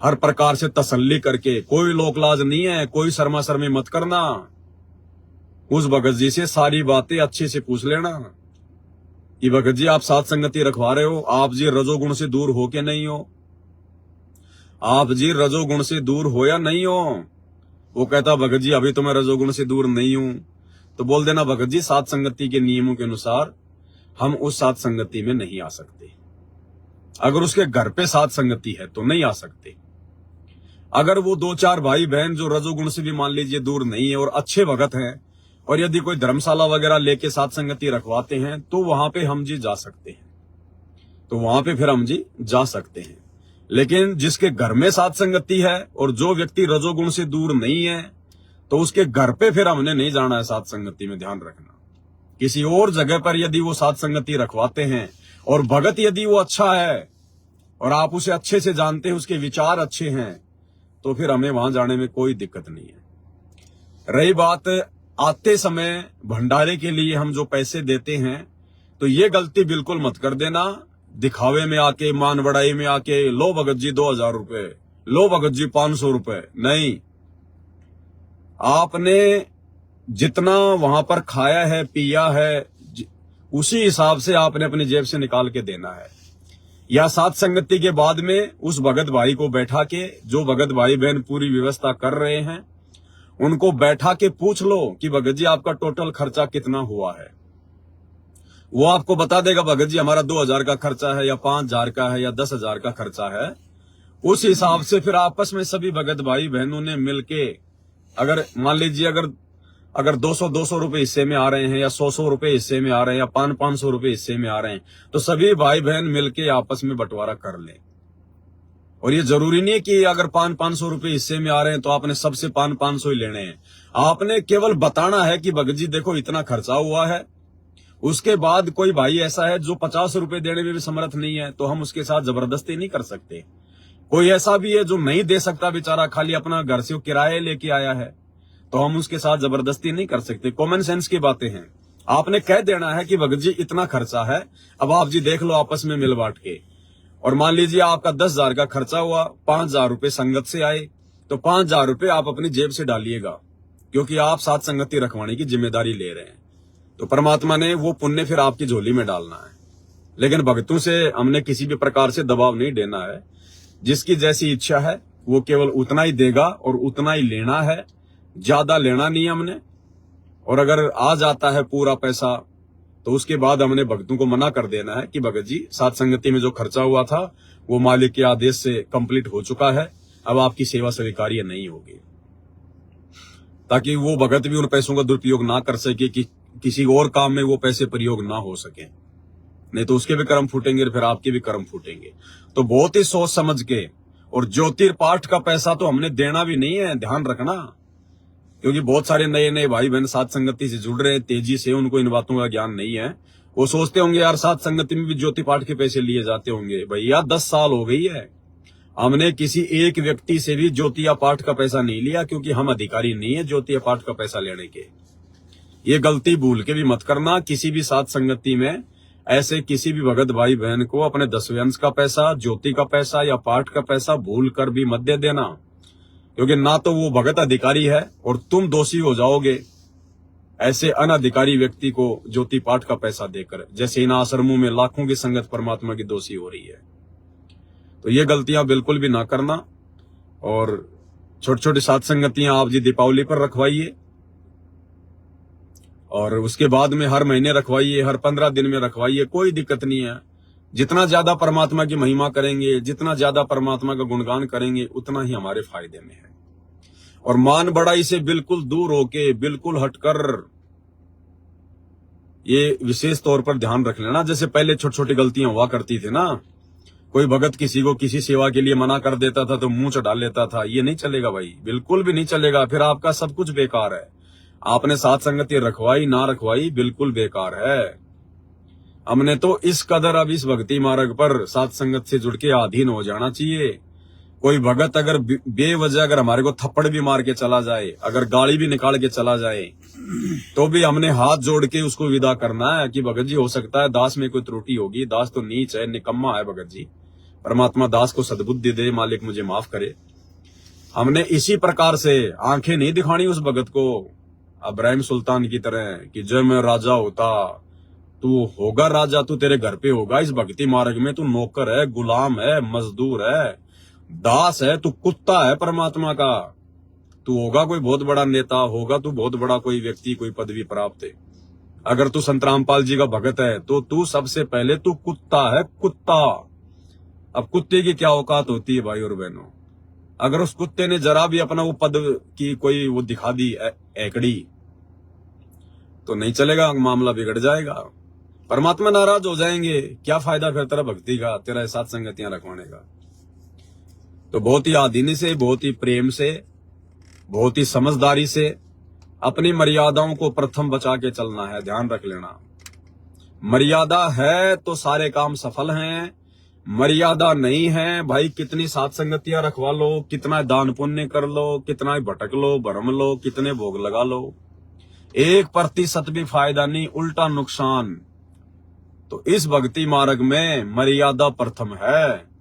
हर प्रकार से तसल्ली करके, कोई लोकलाज नहीं है, कोई शर्मा शर्मी मत करना। उस भगत जी से सारी बातें अच्छे से पूछ लेना कि भगत जी आप साथ संगति रखवा रहे हो, आप जी रजोगुण से दूर हो के नहीं हो, आप जी रजोगुण से दूर हो या नहीं हो। वो कहता भगत जी अभी तो मैं रजोगुण से दूर नहीं हूं, तो बोल देना भगत जी साथ संगति के नियमों के अनुसार हम उस साथ संगति में नहीं आ सकते। अगर उसके घर पे साथ संगति है तो नहीं आ सकते। अगर वो 2-4 भाई बहन जो रजोगुण से भी मान लीजिए दूर नहीं है और अच्छे भगत हैं, और यदि कोई धर्मशाला वगैरह लेके साथ संगति रखवाते हैं, तो वहां पे हम जी जा सकते हैं, तो वहां पे फिर हम जी जा सकते हैं। लेकिन जिसके घर में साथ संगति है और जो व्यक्ति रजोगुण से दूर नहीं है, तो उसके घर पे फिर हमने नहीं जाना है साथ संगति में, ध्यान रखना। किसी और जगह पर यदि वो साथ संगति रखवाते हैं और भगत यदि वो अच्छा है और आप उसे अच्छे से जानते हैं, उसके विचार अच्छे हैं, तो फिर हमें वहां जाने में कोई दिक्कत नहीं है। रही बात आते समय भंडारे के लिए हम जो पैसे देते हैं, तो ये गलती बिल्कुल मत कर देना, दिखावे में आके, मान बढ़ाई में आके, लो भगत जी 2000 रुपए, लो भगत जी 500 रुपए। नहीं, आपने जितना वहां पर खाया है, पिया है, उसी हिसाब से आपने अपनी जेब से निकाल के देना है। या साथ संगति के बाद में उस भगत भाई को बैठा के, जो भगत भाई बहन पूरी व्यवस्था कर रहे हैं, उनको बैठा के पूछ लो कि भगत जी आपका टोटल खर्चा कितना हुआ है। वो आपको बता देगा भगत जी हमारा 2000 का खर्चा है या 5000 का है या 10,000 का खर्चा है। उस हिसाब से फिर आपस में सभी भगत भाई बहनों ने मिलके, अगर मान लीजिए अगर 200 रुपए हिस्से में आ रहे हैं या 100 रुपए हिस्से में आ रहे हैं या 500 रुपए हिस्से में आ रहे हैं, तो सभी भाई बहन मिलके आपस में बंटवारा कर लें। और ये जरूरी नहीं है कि अगर 500 रुपए हिस्से में आ रहे हैं तो आपने सबसे 500 ही लेने हैं। आपने केवल बताना है कि भगत जी देखो इतना खर्चा हुआ है। उसके बाद कोई भाई ऐसा है जो 50 रुपए देने में भी समर्थ नहीं है, तो हम उसके साथ जबरदस्ती नहीं कर सकते। कोई ऐसा भी है जो नहीं दे सकता बेचारा, खाली अपना घर से किराए लेके आया है, तो हम उसके साथ जबरदस्ती नहीं कर सकते। कॉमन सेंस की बातें हैं। आपने कह देना है कि भगत जी इतना खर्चा है, अब आप जी देख लो आपस में मिल बांट के। और मान लीजिए आपका 10,000 का खर्चा हुआ, 5,000 रुपए संगत से आए, तो 5,000 रुपए आप अपनी जेब से डालिएगा, क्योंकि आप साथ संगति रखवाने की जिम्मेदारी ले रहे हैं। तो परमात्मा ने वो पुण्य फिर आपकी झोली में डालना है। लेकिन भक्तों से हमने किसी भी प्रकार से दबाव नहीं देना है। जिसकी जैसी इच्छा है वो केवल उतना ही देगा और उतना ही लेना है, ज्यादा लेना नहीं हमने। और अगर आ जाता है पूरा पैसा तो उसके बाद हमने भक्तों को मना कर देना है कि भगत जी साथ संगति में जो खर्चा हुआ था वो मालिक के आदेश से कंप्लीट हो चुका है, अब आपकी सेवा स्वीकार्य नहीं होगी, ताकि वो भगत भी उन पैसों का दुरुपयोग ना कर सके कि किसी और काम में वो पैसे प्रयोग ना हो सके, नहीं तो उसके भी कर्म फूटेंगे और फिर आपके भी कर्म फूटेंगे। तो बहुत ही सोच समझ के, और ज्योतिर्पाठ का पैसा तो हमने देना भी नहीं है, ध्यान रखना, क्योंकि बहुत सारे नए नए भाई बहन साथ संगति से जुड़ रहे हैं तेजी से, उनको इन बातों का ज्ञान नहीं है। वो सोचते होंगे यार साथ संगति में भी ज्योति पाठ के पैसे लिए जाते होंगे। भैया 10 साल हो गई है, हमने किसी एक व्यक्ति से भी ज्योतिया पाठ का पैसा नहीं लिया, क्योंकि हम अधिकारी नहीं है ज्योतिया पाठ का पैसा लेने के। ये गलती भूल के भी मत करना। किसी भी साथ संगति में ऐसे किसी भी भगत भाई बहन को अपने 10वें अंश का पैसा, ज्योति का पैसा या पाठ का पैसा भूल कर भी मत दे देना, क्योंकि ना तो वो भगत अधिकारी है और तुम दोषी हो जाओगे ऐसे अनधिकारी व्यक्ति को ज्योति पाठ का पैसा देकर, जैसे इन आश्रमों में लाखों की संगत परमात्मा की दोषी हो रही है। तो ये गलतियां बिल्कुल भी ना करना। और छोटी छोटी साथ संगतियां आप जी दीपावली पर रखवाइए, और उसके बाद में हर महीने रखवाइए, हर 15 दिन में रखवाइए, कोई दिक्कत नहीं है। जितना ज्यादा परमात्मा की महिमा करेंगे, जितना ज्यादा परमात्मा का गुणगान करेंगे, उतना ही हमारे फायदे में है। और मान बढ़ाई से बिल्कुल दूर होके, बिल्कुल हटकर ये विशेष तौर पर ध्यान रख लेना। जैसे पहले छोटी छोटी गलतियां हुआ करती थी ना, कोई भगत किसी को किसी सेवा के लिए मना कर देता था तो मुंह चढ़ा लेता था, ये नहीं चलेगा भाई, बिल्कुल भी नहीं चलेगा। फिर आपका सब कुछ बेकार है। आपने साथ संगति रखवाई ना रखवाई बिल्कुल बेकार है। हमने तो इस कदर अब इस भक्ति मार्ग पर साथ संगत से जुड़ के अधीन हो जाना चाहिए। कोई भगत अगर बेवजह अगर हमारे को थप्पड़ भी मार के चला जाए, अगर गाली भी निकाल के चला जाए, तो भी हमने हाथ जोड़ के उसको विदा करना है कि भगत जी हो सकता है दास में कोई त्रुटि होगी, दास तो नीच है, निकम्मा है भगत जी, परमात्मा दास को सद्बुद्धि दे, मालिक मुझे माफ करे। हमने इसी प्रकार से आंखें नहीं दिखानी उस भगत को इब्राहिम सुल्तान की तरह कि जब मैं राजा होता, तू होगा राजा, तू तेरे घर पे होगा। इस भक्ति मार्ग में तू नौकर है, गुलाम है, मजदूर है, दास है, तू कुत्ता है परमात्मा का। तू होगा कोई बहुत बड़ा नेता, होगा तू बहुत बड़ा कोई व्यक्ति, कोई पदवी प्राप्त है। अगर तू संत रामपाल जी का भगत है तो तू सबसे पहले तू कुत्ता है, कुत्ता। अब कुत्ते की क्या औकात होती है भाई और बहनों, अगर उस कुत्ते ने जरा भी अपना वो पद की कोई वो दिखा दी एकड़ी, तो नहीं चलेगा, मामला बिगड़ जाएगा, परमात्मा नाराज हो जाएंगे। क्या फायदा फिर तेरा भक्ति का, तेरा साथ संगतियां रखवाने का। तो बहुत ही आधीनी से, बहुत ही प्रेम से, बहुत ही समझदारी से अपनी मर्यादाओं को प्रथम बचा के चलना है। ध्यान रख लेना, मर्यादा है तो सारे काम सफल हैं, मर्यादा नहीं है भाई कितनी साथ संगतियां रखवा लो, कितना दान पुण्य कर लो, कितना भटक लो, भरम लो, कितने भोग लगा लो, 1% भी फायदा नहीं, उल्टा नुकसान। तो इस भक्ति मार्ग में मर्यादा प्रथम है।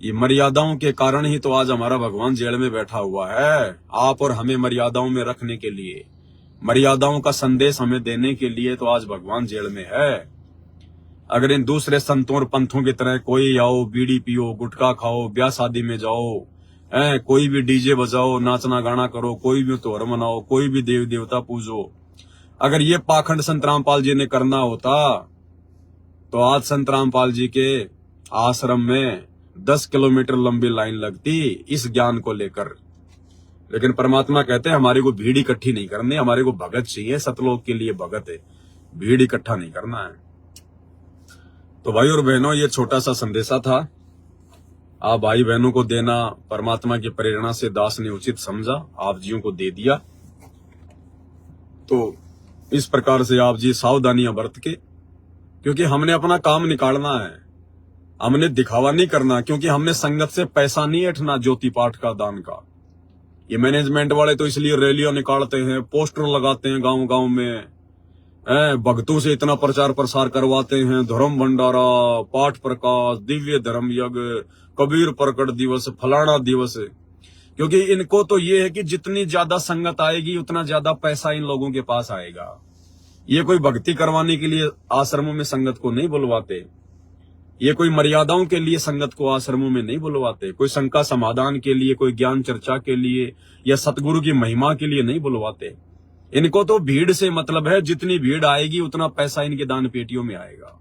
ये मर्यादाओं के कारण ही तो आज हमारा भगवान जेल में बैठा हुआ है, आप और हमें मर्यादाओं में रखने के लिए, मर्यादाओं का संदेश हमें देने के लिए तो आज भगवान जेल में है। अगर इन दूसरे संतों और पंथों की तरह कोई आओ, बीड़ी पियो, गुटखा खाओ, ब्याह शादी में जाओ, कोई भी डीजे बजाओ, नाचना गाना करो, कोई भी त्योहार मनाओ, कोई भी देव देवता पूजो, अगर ये पाखंड संत रामपाल जी ने करना होता तो आज संत रामपाल जी के आश्रम में 10 किलोमीटर लंबी लाइन लगती इस ज्ञान को लेकर। लेकिन परमात्मा कहते हैं हमारे को भीड़ इकट्ठी नहीं करनी, हमारे को भगत चाहिए, सतलोक के लिए भगत है, भीड़ इकट्ठा नहीं करना है। तो भाई और बहनों, ये छोटा सा संदेशा था, आप भाई बहनों को देना परमात्मा की प्रेरणा से दास ने उचित समझा, आप जियों को दे दिया। तो इस प्रकार से आप जी सावधानियां बरत के, क्योंकि हमने अपना काम निकालना है, हमने दिखावा नहीं करना, क्योंकि हमने संगत से पैसा नहीं ऐंठना ज्योति पाठ का, दान का। ये मैनेजमेंट वाले तो इसलिए रैलियां निकालते हैं, पोस्टर लगाते हैं गांव गांव में, भक्तों से इतना प्रचार प्रसार करवाते हैं, धर्म भंडारा, पाठ प्रकाश, दिव्य धर्म यज्ञ, कबीर प्रकट दिवस, फलाना दिवस। क्योंकि इनको तो ये है कि जितनी ज्यादा संगत आएगी उतना ज्यादा पैसा इन लोगों के पास आएगा। ये कोई भक्ति करवाने के लिए आश्रमों में संगत को नहीं बुलवाते, ये कोई मर्यादाओं के लिए संगत को आश्रमों में नहीं बुलवाते, कोई शंका समाधान के लिए, कोई ज्ञान चर्चा के लिए या सतगुरु की महिमा के लिए नहीं बुलवाते। इनको तो भीड़ से मतलब है, जितनी भीड़ आएगी उतना पैसा इनके दान पेटियों में आएगा।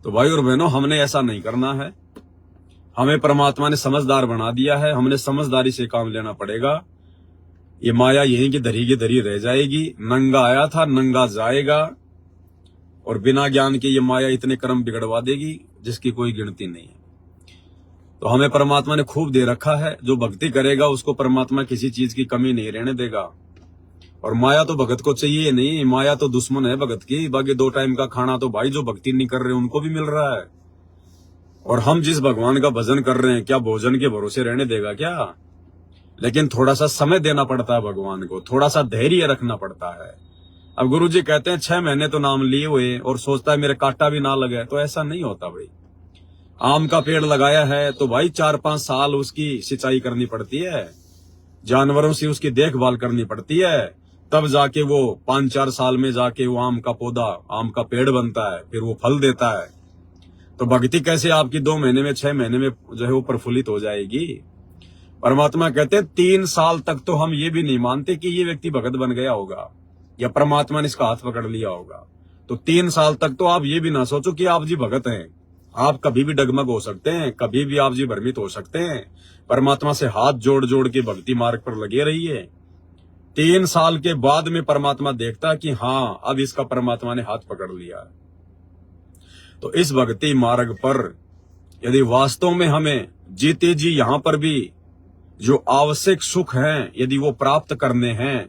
तो भाई और बहनों, हमने ऐसा नहीं करना है। हमें परमात्मा ने समझदार बना दिया है, हमने समझदारी से काम लेना पड़ेगा। ये माया यहीं की धरी की धरी रह जाएगी। नंगा आया था, नंगा जाएगा, और बिना ज्ञान के ये माया इतने कर्म बिगड़वा देगी जिसकी कोई गिनती नहीं है। तो हमें परमात्मा ने खूब दे रखा है, जो भक्ति करेगा उसको परमात्मा किसी चीज की कमी नहीं रहने देगा। और माया तो भगत को चाहिए नहीं, माया तो दुश्मन है भगत की। बाकी 2 टाइम का खाना तो भाई जो भक्ति नहीं कर रहे उनको भी मिल रहा है। और हम जिस भगवान का भजन कर रहे हैं, क्या भोजन के भरोसे रहने देगा क्या? लेकिन थोड़ा सा समय देना पड़ता है भगवान को, थोड़ा सा धैर्य रखना पड़ता है। अब गुरुजी कहते हैं 6 महीने तो नाम लिए हुए और सोचता है मेरे कांटा भी ना लगे, तो ऐसा नहीं होता भाई। आम का पेड़ लगाया है तो भाई 4-5 साल उसकी सिंचाई करनी पड़ती है, जानवरों से उसकी देखभाल करनी पड़ती है, तब जाके वो 5-4 साल में जाके वो आम का पौधा, आम का पेड़ बनता है, फिर वो फल देता है। तो भक्ति कैसे आपकी 2 महीने में, 6 महीने में जो है वो प्रफुल्लित हो जाएगी? परमात्मा कहते हैं 3 साल तक तो हम ये भी नहीं मानते कि ये व्यक्ति भगत बन गया होगा या परमात्मा ने इसका हाथ पकड़ लिया होगा। तो 3 साल तक तो आप ये भी ना सोचो कि आप जी भगत हैं। आप कभी भी डगमग हो सकते हैं, कभी भी आप जी भ्रमित हो सकते हैं। परमात्मा से हाथ जोड़ जोड़ के भक्ति मार्ग पर लगे रहिए। 3 साल के बाद में परमात्मा देखता कि हाँ, अब इसका परमात्मा ने हाथ पकड़ लिया। तो इस भक्ति मार्ग पर यदि वास्तव में हमें जीते जी यहाँ पर भी जो आवश्यक सुख हैं यदि वो प्राप्त करने हैं,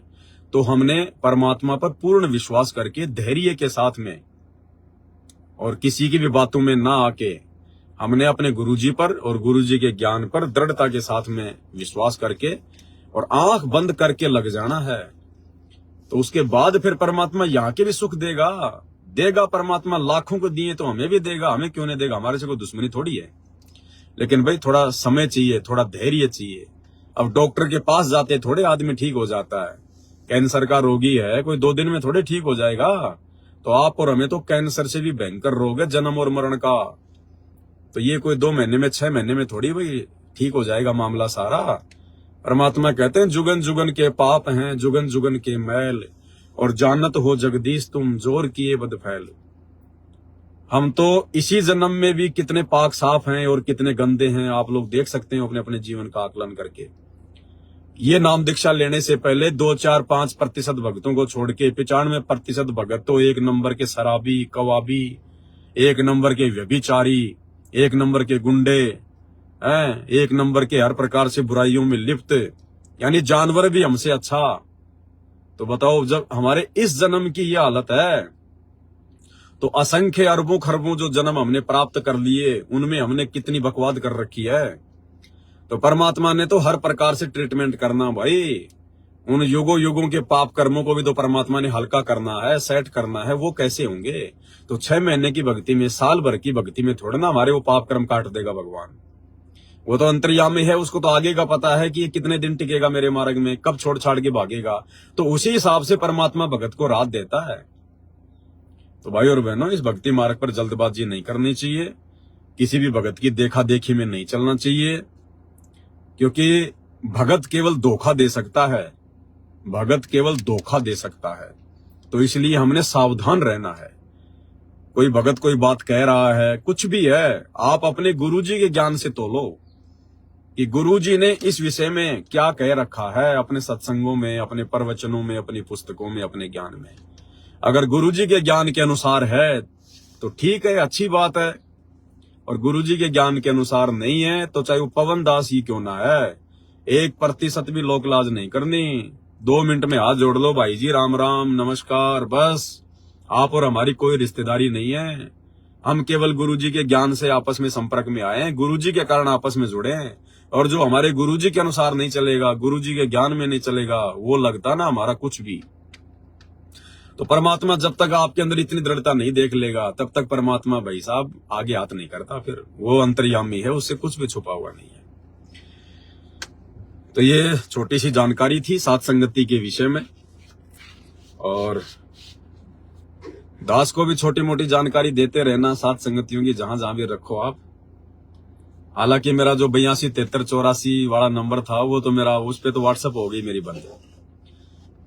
तो हमने परमात्मा पर पूर्ण विश्वास करके धैर्य के साथ में और किसी की भी बातों में ना आके हमने अपने गुरुजी पर और गुरुजी के ज्ञान पर दृढ़ता के साथ में विश्वास करके और आंख बंद करके लग जाना है। तो उसके बाद फिर परमात्मा यहाँ के भी सुख देगा। परमात्मा लाखों को दिए तो हमें भी देगा, हमें क्यों नहीं देगा? हमारे से कोई दुश्मनी थोड़ी है। लेकिन भाई थोड़ा समय चाहिए, थोड़ा धैर्य चाहिए। अब डॉक्टर के पास जाते थोड़े आदमी ठीक हो जाता है। कैंसर का रोगी है, कोई 2 दिन में थोड़े ठीक हो जाएगा। तो आप और हमें तो कैंसर से भी भयंकर रोग है, जन्म और मरण का। तो ये कोई 2 महीने में, 6 महीने में थोड़ी भाई ठीक हो जाएगा मामला सारा। परमात्मा कहते हैं जुगन जुगन के पाप हैं, जुगन जुगन के मैल, और जानत हो जगदीश तुम जोर किए बद फैल। हम तो इसी जन्म में भी कितने पाक साफ हैं और कितने गंदे हैं, आप लोग देख सकते हैं अपने अपने जीवन का आकलन करके। ये नाम दीक्षा लेने से पहले 2-4-5% भक्तों को छोड़ के 95% भगत तो 1 नंबर के शराबी, कवाबी, 1 नंबर के व्यभिचारी, 1 नंबर के गुंडे, 1 नंबर के हर प्रकार से बुराइयों में लिप्त, यानी जानवर भी हमसे अच्छा। तो बताओ, जब हमारे इस जन्म की ये हालत है, तो असंख्य अरबों खरबों जो जन्म हमने प्राप्त कर लिए, उनमें हमने कितनी बकवाद कर रखी है। तो परमात्मा ने तो हर प्रकार से ट्रीटमेंट करना भाई। उन युगों युगों के पाप कर्मों को भी तो परमात्मा ने हल्का करना है, सेट करना है। वो कैसे होंगे? तो 6 महीने की भक्ति में, साल भर की भक्ति में थोड़ा ना हमारे वो पाप कर्म काट देगा भगवान। वो तो अंतर्यामी है, उसको तो आगे का पता है कि ये कितने दिन टिकेगा मेरे मार्ग में, कब छोड़ छाड़ के भागेगा। तो उसी हिसाब से परमात्मा भगत को राहत देता है। तो भाई और बहनों, इस भक्ति मार्ग पर जल्दबाजी नहीं करनी चाहिए, किसी भी भगत की देखा देखी में नहीं चलना चाहिए, क्योंकि भगत केवल धोखा दे सकता है, भगत केवल धोखा दे सकता है। तो इसलिए हमने सावधान रहना है। कोई भगत कोई बात कह रहा है, कुछ भी है, आप अपने गुरुजी के ज्ञान से तोलो कि गुरुजी ने इस विषय में क्या कह रखा है अपने सत्संगों में, अपने प्रवचनों में, अपनी पुस्तकों में, अपने ज्ञान में। अगर गुरुजी के ज्ञान के अनुसार है तो ठीक है, अच्छी बात है, और गुरुजी के ज्ञान के अनुसार नहीं है तो चाहे वो पवन दास ही क्यों ना है, 1% भी लोक लाज नहीं करनी। 2 मिनट में हाथ जोड़ लो, भाई जी राम राम नमस्कार, बस। आप और हमारी कोई रिश्तेदारी नहीं है। हम केवल गुरुजी के ज्ञान से आपस में संपर्क में आए हैं, गुरुजी के कारण आपस में जुड़े हैं। और जो हमारे गुरुजी के अनुसार नहीं चलेगा, गुरुजी के ज्ञान में नहीं चलेगा, वो लगता ना हमारा कुछ भी। तो परमात्मा जब तक आपके अंदर इतनी दृढ़ता नहीं देख लेगा, तब तक परमात्मा भाई साहब आगे हाथ नहीं करता। फिर वो अंतर्यामी है, उससे कुछ भी छुपा हुआ नहीं है। तो ये छोटी सी जानकारी थी सात संगति के विषय में, और दास को भी छोटी मोटी जानकारी देते रहना सात संगतियों की, जहां जहां भी रखो आप। हालांकि मेरा जो 82 73 84 वाला नंबर था, वो तो मेरा उस पे तो व्हाट्सएप हो गई मेरी बंद।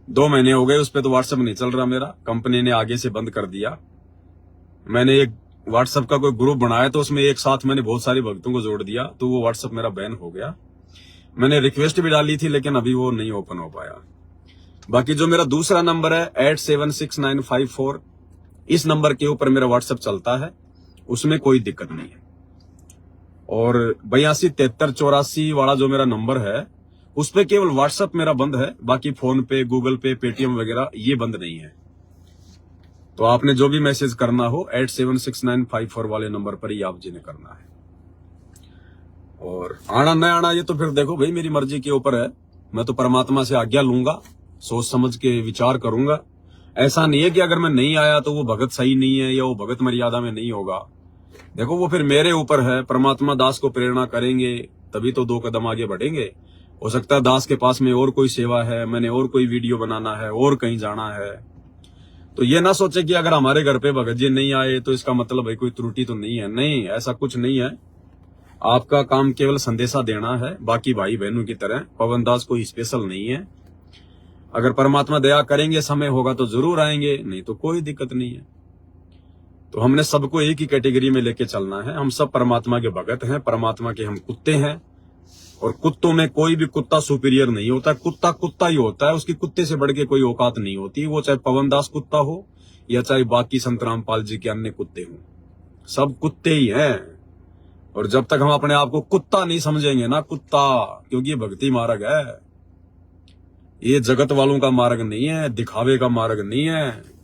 2 महीने हो गए उस पे तो व्हाट्सएप नहीं चल रहा मेरा, कंपनी ने आगे से बंद कर दिया। मैंने एक व्हाट्सएप का कोई ग्रुप बनाया, तो उसमें एक साथ मैंने बहुत सारे भक्तों को जोड़ दिया, तो वो व्हाट्सएप मेरा बैन हो गया। मैंने रिक्वेस्ट भी डाली थी, लेकिन अभी वो नहीं ओपन हो पाया। बाकी जो मेरा दूसरा नंबर है 876954, इस नंबर के ऊपर मेरा व्हाट्सएप चलता है, उसमें कोई दिक्कत नहीं है। और 82 73 84 वाला जो मेरा नंबर है, उस पे केवल व्हाट्सएप मेरा बंद है, बाकी फोन पे, गूगल पे, पेटीएम वगैरह ये बंद नहीं है। तो आपने जो भी मैसेज करना हो 876954 वाले नंबर पर ही आप जिन्हें करना है। और आना न आना ये तो फिर देखो भाई, मेरी मर्जी के ऊपर है। मैं तो परमात्मा से आज्ञा लूंगा, सोच समझ के विचार करूंगा। ऐसा नहीं है कि अगर मैं नहीं आया तो वो भगत सही नहीं है या वो भगत मर्यादा में नहीं होगा। देखो वो फिर मेरे ऊपर है। परमात्मा दास को प्रेरणा करेंगे तभी तो 2 कदम आगे बढ़ेंगे। हो सकता है दास के पास में और कोई सेवा है, मैंने और कोई वीडियो बनाना है, और कहीं जाना है। तो ये ना सोचे कि अगर हमारे घर पे भगत जी नहीं आए तो इसका मतलब है कोई त्रुटि तो नहीं है। नहीं, ऐसा कुछ नहीं है। आपका काम केवल संदेशा देना है, बाकी भाई बहनों की तरह पवन दास कोई स्पेशल नहीं है। अगर परमात्मा दया करेंगे, समय होगा तो जरूर आएंगे, नहीं तो कोई दिक्कत नहीं है। तो हमने सबको एक ही कैटेगरी में लेके चलना है। हम सब परमात्मा के भगत हैं, परमात्मा के हम कुत्ते हैं। और कुत्तों में कोई भी कुत्ता सुपीरियर नहीं होता, कुत्ता कुत्ता ही होता है, उसकी कुत्ते से बढ़ के कोई औकात नहीं होती। वो चाहे पवन दास कुत्ता हो या चाहे बाकी संत रामपाल जी के अन्य कुत्ते हों, सब कुत्ते ही हैं। और जब तक हम अपने आप को कुत्ता नहीं समझेंगे ना, कुत्ता, क्योंकि ये भक्ति मार्ग है, ये जगत वालों का मार्ग नहीं है, दिखावे का मार्ग नहीं है।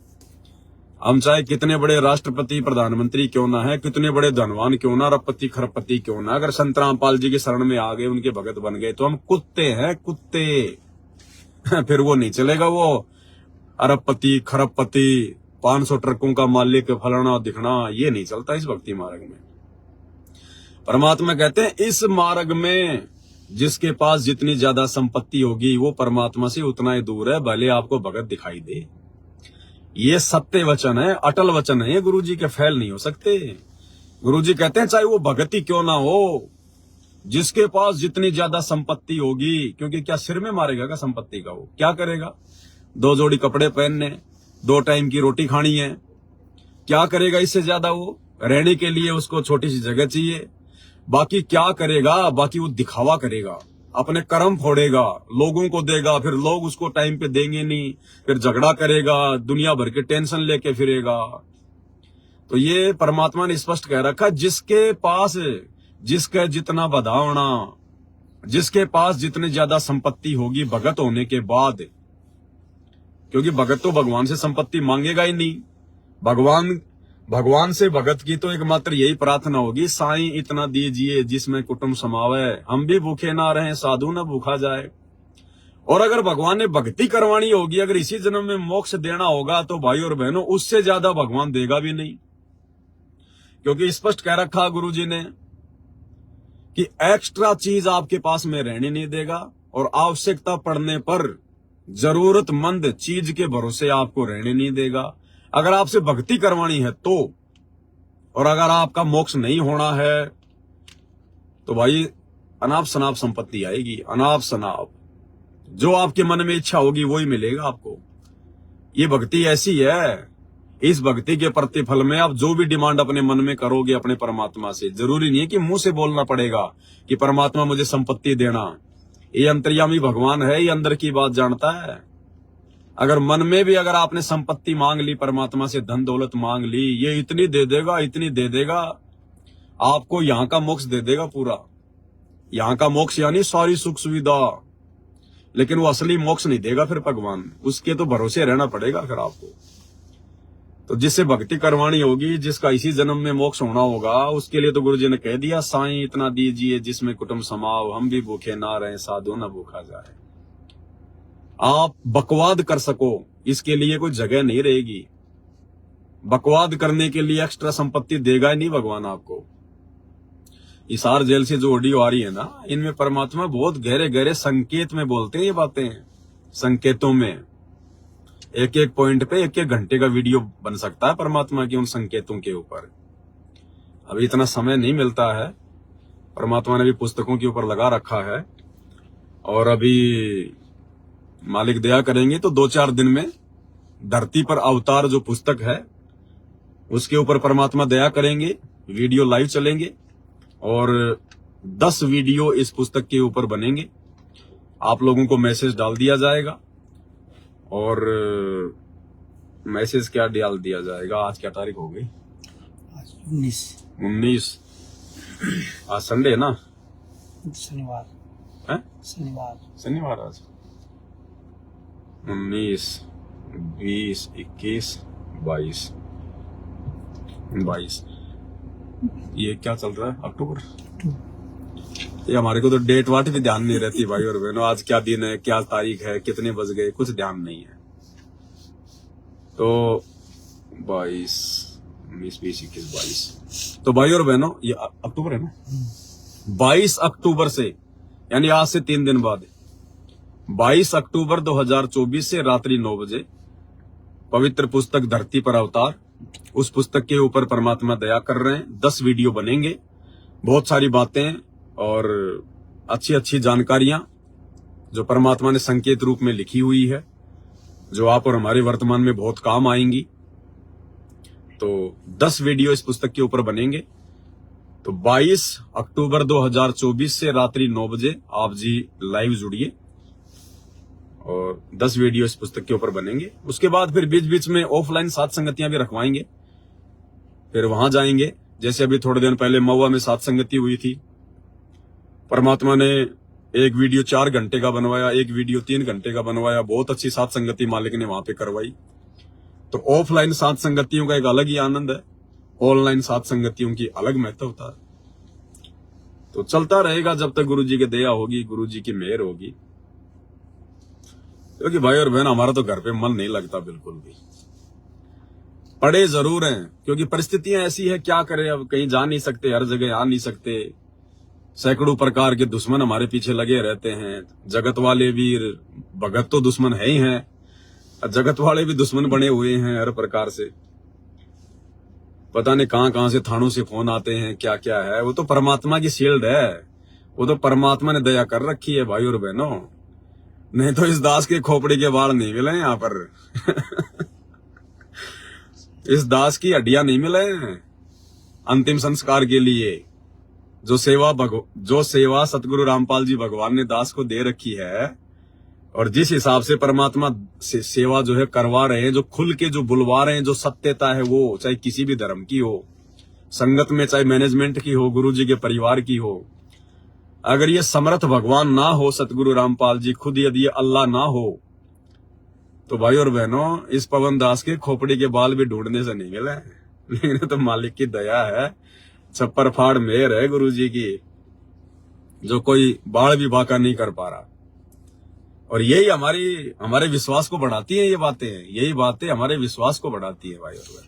हम चाहे कितने बड़े राष्ट्रपति प्रधानमंत्री क्यों ना है, कितने बड़े धनवान क्यों ना, अरबपति खरबपति क्यों ना, अगर संत रामपाल जी की शरण में आ गए, उनके भगत बन गए, तो हम कुत्ते हैं, कुत्ते। फिर वो नहीं चलेगा, वो अरबपति खरबपति 500 ट्रकों का मालिक फलाना दिखना, ये नहीं चलता इस भक्ति मार्ग में। परमात्मा कहते हैं इस मार्ग में जिसके पास जितनी ज्यादा संपत्ति होगी वो परमात्मा से उतना ही दूर है, भले आपको भगत दिखाई दे। ये सत्य वचन है, अटल वचन है, गुरुजी के फैल नहीं हो सकते। गुरुजी कहते हैं चाहे वो भगत ही क्यों ना हो, जिसके पास जितनी ज्यादा संपत्ति होगी, क्योंकि क्या सिर में मारेगा क्या संपत्ति का? वो क्या करेगा? 2 जोड़ी कपड़े पहनने, 2 टाइम की रोटी खानी है, क्या करेगा इससे ज्यादा? वो रहने के लिए उसको छोटी सी जगह चाहिए। बाकी क्या करेगा? बाकी वो दिखावा करेगा, अपने कर्म फोड़ेगा, लोगों को देगा, फिर लोग उसको टाइम पे देंगे नहीं, फिर झगड़ा करेगा, दुनिया भर के टेंशन लेके फिरेगा। तो ये परमात्मा ने स्पष्ट कह रखा, जिसके पास जिसका जितना बधावना, जिसके पास जितनी ज्यादा संपत्ति होगी भगत होने के बाद, क्योंकि भगत तो भगवान से संपत्ति मांगेगा ही नहीं। भगवान से भगत की तो एकमात्र यही प्रार्थना होगी, साईं इतना दीजिए जिसमें कुटुंब समावे, हम भी भूखे ना रहें, साधु ना भूखा जाए। और अगर भगवान ने भक्ति करवानी होगी, अगर इसी जन्म में मोक्ष देना होगा, तो भाई और बहनों उससे ज्यादा भगवान देगा भी नहीं। क्योंकि स्पष्ट कह रखा गुरुजी ने कि एक्स्ट्रा चीज आपके पास में रहने नहीं देगा, और आवश्यकता पड़ने पर जरूरतमंद चीज के भरोसे आपको रहने नहीं देगा। अगर आपसे भक्ति करवानी है तो, और अगर आपका मोक्ष नहीं होना है तो भाई अनाप शनाप संपत्ति आएगी, अनाप शनाप। जो आपके मन में इच्छा होगी वही मिलेगा आपको। ये भक्ति ऐसी है, इस भक्ति के प्रतिफल में आप जो भी डिमांड अपने मन में करोगे अपने परमात्मा से, जरूरी नहीं है कि मुंह से बोलना पड़ेगा कि परमात्मा मुझे संपत्ति देना। ये अंतर्यामी भगवान है, ये अंदर की बात जानता है। अगर मन में भी अगर आपने संपत्ति मांग ली, परमात्मा से धन दौलत मांग ली, ये इतनी दे देगा, इतनी दे देगा, आपको यहाँ का मोक्ष दे देगा पूरा। यहाँ का मोक्ष यानी सारी सुख सुविधा, लेकिन वो असली मोक्ष नहीं देगा फिर भगवान, उसके तो भरोसे रहना पड़ेगा फिर आपको। तो जिससे भक्ति करवानी होगी, जिसका इसी जन्म में मोक्ष होना होगा, उसके लिए तो गुरु जी ने कह दिया, साईं इतना दीजिए जिसमें कुटुंब समाओ, हम भी भूखे ना रहे, साधु ना भूखा जाए। आप बकवाद कर सको, इसके लिए कोई जगह नहीं रहेगी। बकवाद करने के लिए एक्स्ट्रा संपत्ति देगा ही नहीं भगवान आपको। हिसार जेल से जो ऑडियो आ रही है ना, इनमें परमात्मा बहुत गहरे गहरे संकेत में बोलते हैं ये बातें, संकेतों में। एक एक पॉइंट पे एक एक घंटे का वीडियो बन सकता है परमात्मा की उन संकेतों के ऊपर। अभी इतना समय नहीं मिलता है, परमात्मा ने भी पुस्तकों के ऊपर लगा रखा है, और अभी मालिक दया करेंगे तो 2-4 दिन में धरती पर अवतार जो पुस्तक है उसके ऊपर परमात्मा दया करेंगे, वीडियो लाइव चलेंगे, और 10 वीडियो इस पुस्तक के ऊपर बनेंगे। आप लोगों को मैसेज डाल दिया जाएगा, और मैसेज क्या डाल दिया जाएगा, आज क्या तारीख हो गई, 19। आज संडे है ना, शनिवार है, शनिवार आज 19, 20, 21, 22। ये क्या चल रहा है, अक्टूबर। ये हमारे को तो डेट वाट भी ध्यान नहीं रहती भाई और बहनों, आज क्या दिन है, क्या तारीख है, कितने बज गए, कुछ ध्यान नहीं है। तो 22, 19, 20, 21, 22। तो भाई और बहनों ये अक्टूबर है ना, 22 अक्टूबर से, यानी आज से 3 दिन बाद 22 अक्टूबर 2024 से रात्रि 9 बजे पवित्र पुस्तक धरती पर अवतार, उस पुस्तक के ऊपर परमात्मा दया कर रहे हैं। 10 वीडियो बनेंगे, बहुत सारी बातें और अच्छी अच्छी जानकारियां जो परमात्मा ने संकेत रूप में लिखी हुई है, जो आप और हमारे वर्तमान में बहुत काम आएंगी। तो 10 वीडियो इस पुस्तक के ऊपर बनेंगे। तो 22 अक्टूबर 2024 से रात्रि 9 बजे आप जी लाइव जुड़िए, और 10 वीडियो इस पुस्तक के ऊपर बनेंगे। उसके बाद फिर बीच बीच में ऑफलाइन साथ संगतियां भी रखवाएंगे, फिर वहां जाएंगे। जैसे अभी थोड़े दिन पहले महुआ में साथ संगति हुई थी, परमात्मा ने एक वीडियो 4 घंटे का बनवाया, एक वीडियो 3 घंटे का बनवाया, बहुत अच्छी साथ संगति मालिक ने वहां पे करवाई। तो ऑफलाइन साथ संगतियों का एक अलग ही आनंद है, ऑनलाइन साथ संगतियों की अलग महत्वता है। तो चलता रहेगा जब तक गुरु जी की दया होगी, गुरु जी की मेहर होगी। क्योंकि भाई और बहन हमारा तो घर पे मन नहीं लगता बिल्कुल भी, पड़े जरूर हैं, क्योंकि परिस्थितियां ऐसी है, क्या करें अब, कहीं जा नहीं सकते, हर जगह आ नहीं सकते, सैकड़ों प्रकार के दुश्मन हमारे पीछे लगे रहते हैं। जगत वाले भी, भगत तो दुश्मन है ही हैं, जगत वाले भी दुश्मन बने हुए हैं हर प्रकार से। पता नहीं कहां कहां से थानों से फोन आते हैं, क्या क्या है। वो तो परमात्मा की शील्ड है, वो तो परमात्मा ने दया कर रखी है भाई और बहनों, नहीं तो इस दास के खोपड़ी के बाल नहीं मिले यहाँ पर इस दास की हड्डियां नहीं मिले अंतिम संस्कार के लिए। जो सेवा सतगुरु रामपाल जी भगवान ने दास को दे रखी है, और जिस हिसाब से परमात्मा से सेवा जो है करवा रहे हैं, जो खुल के जो बुलवा रहे हैं, जो सत्यता है वो, चाहे किसी भी धर्म की हो, संगत में चाहे मैनेजमेंट की हो, गुरु जी के परिवार की हो, अगर ये समर्थ भगवान ना हो, सतगुरु रामपाल जी खुद यदि ये अल्लाह ना हो, तो भाई और बहनों इस पवन दास के खोपड़ी के बाल भी ढूंढने से नहीं मिले। लेकिन तो मालिक की दया है, छप्पर फाड़ मेहर है गुरु जी की, जो कोई बाढ़ भी बाका नहीं कर पा रहा। और यही हमारे विश्वास को बढ़ाती है, ये बातें, यही बातें हमारे विश्वास को बढ़ाती है भाई और बहन।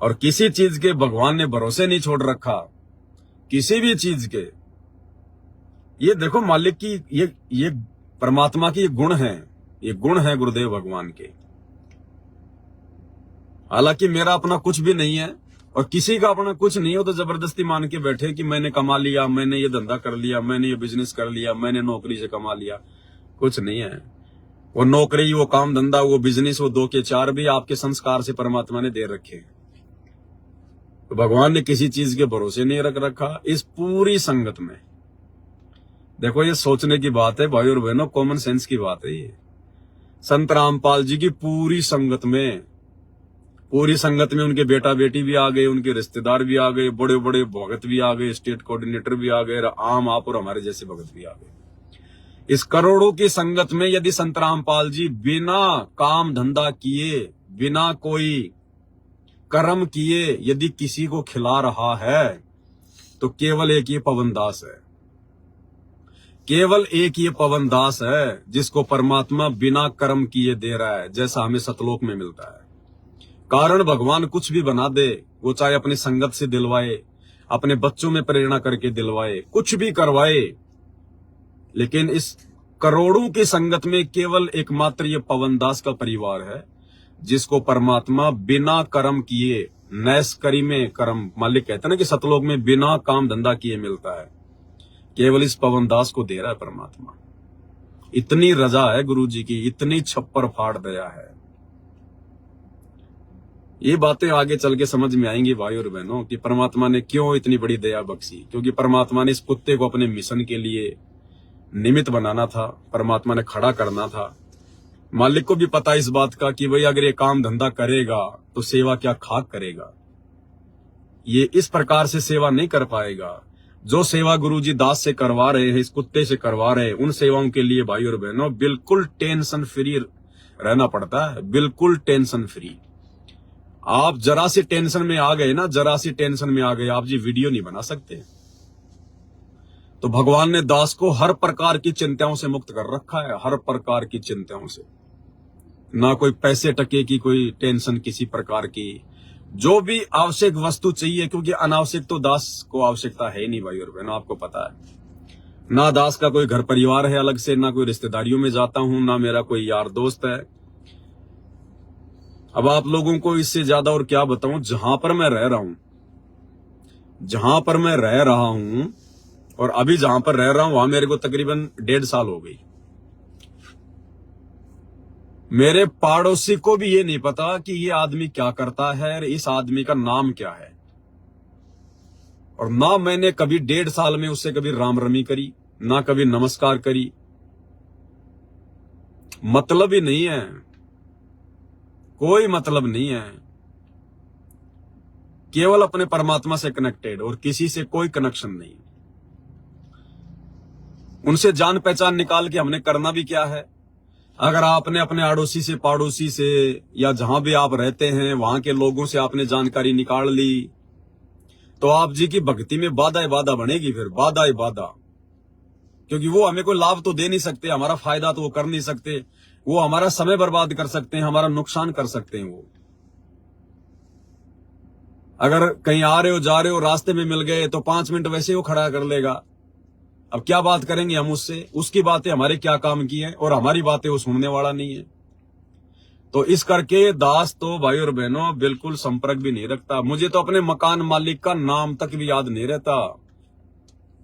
और किसी चीज के भगवान ने भरोसे नहीं छोड़ रखा, किसी भी चीज के। ये देखो मालिक की, ये परमात्मा की गुण है, ये गुण है गुरुदेव भगवान के। हालांकि मेरा अपना कुछ भी नहीं है और किसी का अपना कुछ नहीं हो, तो जबरदस्ती मान के बैठे कि मैंने कमा लिया, मैंने ये धंधा कर लिया, मैंने ये बिजनेस कर लिया, मैंने नौकरी से कमा लिया, कुछ नहीं है। वो नौकरी, वो काम धंधा, वो बिजनेस, वो 2 के 4 भी आपके संस्कार से परमात्मा ने दे रखे हैं। तो भगवान ने किसी चीज के भरोसे नहीं रख रखा। इस पूरी संगत में देखो, ये सोचने की बात है भाई और बहनों, कॉमन सेंस की बात है। ये संत रामपाल जी की पूरी संगत में उनके बेटा बेटी भी आ गए, उनके रिश्तेदार भी आ गए, बड़े बड़े भगत भी आ गए, स्टेट कोऑर्डिनेटर भी आ गए, आम आप और हमारे जैसे भगत भी आ गए। इस करोड़ों की संगत में यदि संत रामपाल जी बिना काम धंधा किए, बिना कोई कर्म किए यदि किसी को खिला रहा है तो केवल एक ये पवन दास है, केवल एक ये पवन दास है जिसको परमात्मा बिना कर्म किए दे रहा है, जैसा हमें सतलोक में मिलता है। कारण भगवान कुछ भी बना दे, वो चाहे अपनी संगत से दिलवाए, अपने बच्चों में प्रेरणा करके दिलवाए, कुछ भी करवाए, लेकिन इस करोड़ों की संगत में केवल एकमात्र ये पवन दास का परिवार है जिसको परमात्मा बिना कर्म किए, नैस करी में कर्म, मालिक कहते हैं ना कि सतलोक में बिना काम धंधा किए मिलता है, केवल इस पवन दास को दे रहा है परमात्मा। इतनी रजा है गुरु जी की, इतनी छप्पर फाड़ दया है। ये बातें आगे चल के समझ में आएंगी भाई और बहनों कि परमात्मा ने क्यों इतनी बड़ी दया बख्शी। क्योंकि परमात्मा ने इस कुत्ते को अपने मिशन के लिए निमित्त बनाना था, परमात्मा ने खड़ा करना था। मालिक को भी पता इस बात का कि भाई अगर ये काम धंधा करेगा तो सेवा क्या खाक करेगा, ये इस प्रकार से सेवा नहीं कर पाएगा। जो सेवा गुरुजी दास से करवा रहे हैं, इस कुत्ते से करवा रहे हैं, उन सेवाओं के लिए भाई और बहनों बिल्कुल टेंशन फ्री रहना पड़ता है, बिल्कुल टेंशन फ्री। आप जरा सी टेंशन में आ गए ना, जरा सी टेंशन में आ गए, आप जी वीडियो नहीं बना सकते। तो भगवान ने दास को हर प्रकार की चिंताओं से मुक्त कर रखा है, हर प्रकार की चिंताओं से। ना कोई पैसे टके की कोई टेंशन किसी प्रकार की, जो भी आवश्यक वस्तु चाहिए, क्योंकि अनावश्यक तो दास को आवश्यकता है ही नहीं भाई और बहनों, आपको पता है। ना दास का कोई घर परिवार है अलग से, ना कोई रिश्तेदारियों में जाता हूं, ना मेरा कोई यार दोस्त है। अब आप लोगों को इससे ज्यादा और क्या बताऊं, जहां पर मैं रह रहा हूं, जहां पर मैं रह रहा हूं और अभी जहां पर रह रहा हूं वहां मेरे को तकरीबन 1.5 साल हो गई। मेरे पड़ोसी को भी ये नहीं पता कि ये आदमी क्या करता है, इस आदमी का नाम क्या है। और ना मैंने कभी 1.5 साल में उससे कभी राम रमी करी, ना कभी नमस्कार करी। मतलब ही नहीं है, कोई मतलब नहीं है। केवल अपने परमात्मा से कनेक्टेड और किसी से कोई कनेक्शन नहीं। उनसे जान पहचान निकाल के हमने करना भी क्या है। अगर आपने अपने अड़ोसी से, पड़ोसी से, या जहां भी आप रहते हैं वहां के लोगों से आपने जानकारी निकाल ली तो आप जी की भक्ति में बाधा ही बाधा बनेगी, फिर बाधा ही बाधा। क्योंकि वो हमें कोई लाभ तो दे नहीं सकते, हमारा फायदा तो वो कर नहीं सकते, वो हमारा समय बर्बाद कर सकते हैं, हमारा नुकसान कर सकते हैं। वो अगर कहीं आ रहे हो, जा रहे हो, रास्ते में मिल गए तो 5 मिनट वैसे ही वो खड़ा कर लेगा। अब क्या बात करेंगे हम उससे, उसकी बातें हमारे क्या काम की है और हमारी बातें वो सुनने वाला नहीं है। तो इस करके दास तो भाई और बहनों बिल्कुल संपर्क भी नहीं रखता। मुझे तो अपने मकान मालिक का नाम तक भी याद नहीं रहता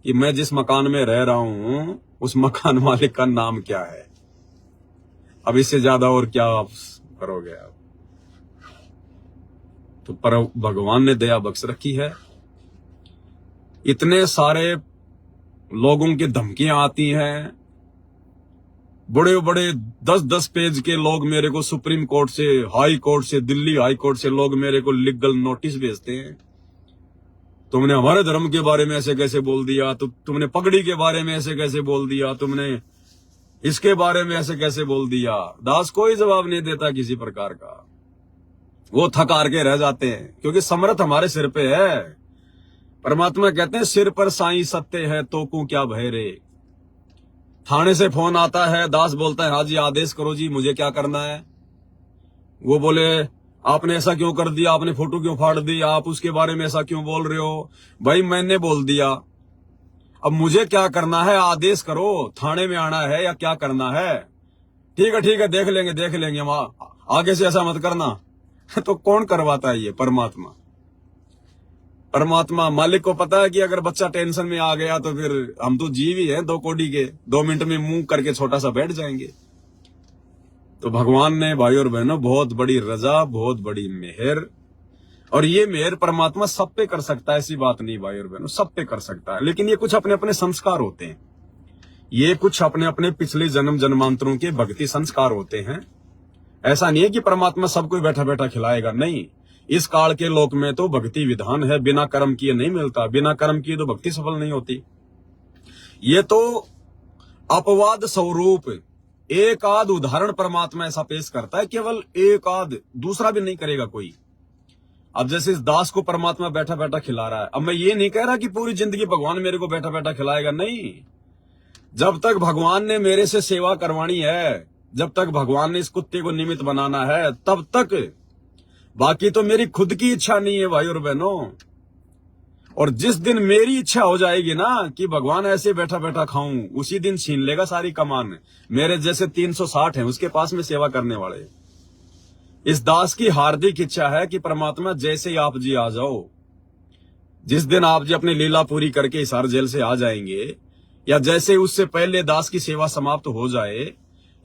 कि मैं जिस मकान में रह रहा हूं उस मकान मालिक का नाम क्या है। अब इससे ज्यादा और क्या आप करोगे आप। तो पर भगवान ने दया बख्श रखी है। इतने सारे लोगों की धमकियां आती हैं, बड़े बड़े 10-10 पेज के लोग मेरे को सुप्रीम कोर्ट से, हाई कोर्ट से, दिल्ली हाई कोर्ट से लोग मेरे को लीगल नोटिस भेजते हैं। तुमने हमारे धर्म के बारे में ऐसे कैसे बोल दिया, तो तुमने पगड़ी के बारे में ऐसे कैसे बोल दिया, तुमने इसके बारे में ऐसे कैसे बोल दिया। दास कोई जवाब नहीं देता किसी प्रकार का, वो थक हार के रह जाते हैं क्योंकि समर्थ हमारे सिर पे है। परमात्मा कहते हैं सिर पर साईं सत्य है तो को क्या भय रे। थाने से फोन आता है, दास बोलता है हाँ जी आदेश करो जी, मुझे क्या करना है। वो बोले आपने ऐसा क्यों कर दिया, आपने फोटो क्यों फाड़ दी, आप उसके बारे में ऐसा क्यों बोल रहे हो। भाई मैंने बोल दिया, अब मुझे क्या करना है, आदेश करो, थाने में आना है या क्या करना है। ठीक है देख लेंगे हम, आगे से ऐसा मत करना। तो कौन करवाता है ये, परमात्मा। परमात्मा मालिक को पता है कि अगर बच्चा टेंशन में आ गया तो फिर हम तो जीव ही हैं 2 कौड़ी के, 2 मिनट में मुंह करके छोटा सा बैठ जाएंगे। तो भगवान ने भाई और बहनों बहुत बड़ी रजा, बहुत बड़ी मेहर, और ये मेहर परमात्मा सब पे कर सकता है, ऐसी बात नहीं भाई और बहनों, सब पे कर सकता है। लेकिन ये कुछ अपने अपने संस्कार होते हैं, ये कुछ अपने अपने पिछले जन्म जन्मांतरों के भक्ति संस्कार होते हैं। ऐसा नहीं है कि परमात्मा सबको बैठा बैठा खिलाएगा, नहीं। इस काल के लोक में तो भक्ति विधान है, बिना कर्म किए नहीं मिलता, बिना कर्म किए तो भक्ति सफल नहीं होती। ये तो अपवाद स्वरूप एक आध उदाहरण परमात्मा ऐसा पेश करता है, केवल एक आध, दूसरा भी नहीं करेगा कोई। अब जैसे इस दास को परमात्मा बैठा बैठा खिला रहा है, अब मैं ये नहीं कह रहा कि पूरी जिंदगी भगवान मेरे को बैठा बैठा खिलाएगा, नहीं। जब तक भगवान ने मेरे से सेवा करवानी है, जब तक भगवान ने इस कुत्ते को निमित्त बनाना है, तब तक। बाकी तो मेरी खुद की इच्छा नहीं है भाई और बहनों। और जिस दिन मेरी इच्छा हो जाएगी ना कि भगवान ऐसे बैठा बैठा खाऊं, उसी दिन छीन लेगा सारी कमान। मेरे जैसे 360 हैं उसके पास में सेवा करने वाले। इस दास की हार्दिक इच्छा है कि परमात्मा जैसे ही आप जी आ जाओ, जिस दिन आप जी अपनी लीला पूरी करके इस जेल से आ जाएंगे, या जैसे उससे पहले दास की सेवा समाप्त हो जाए,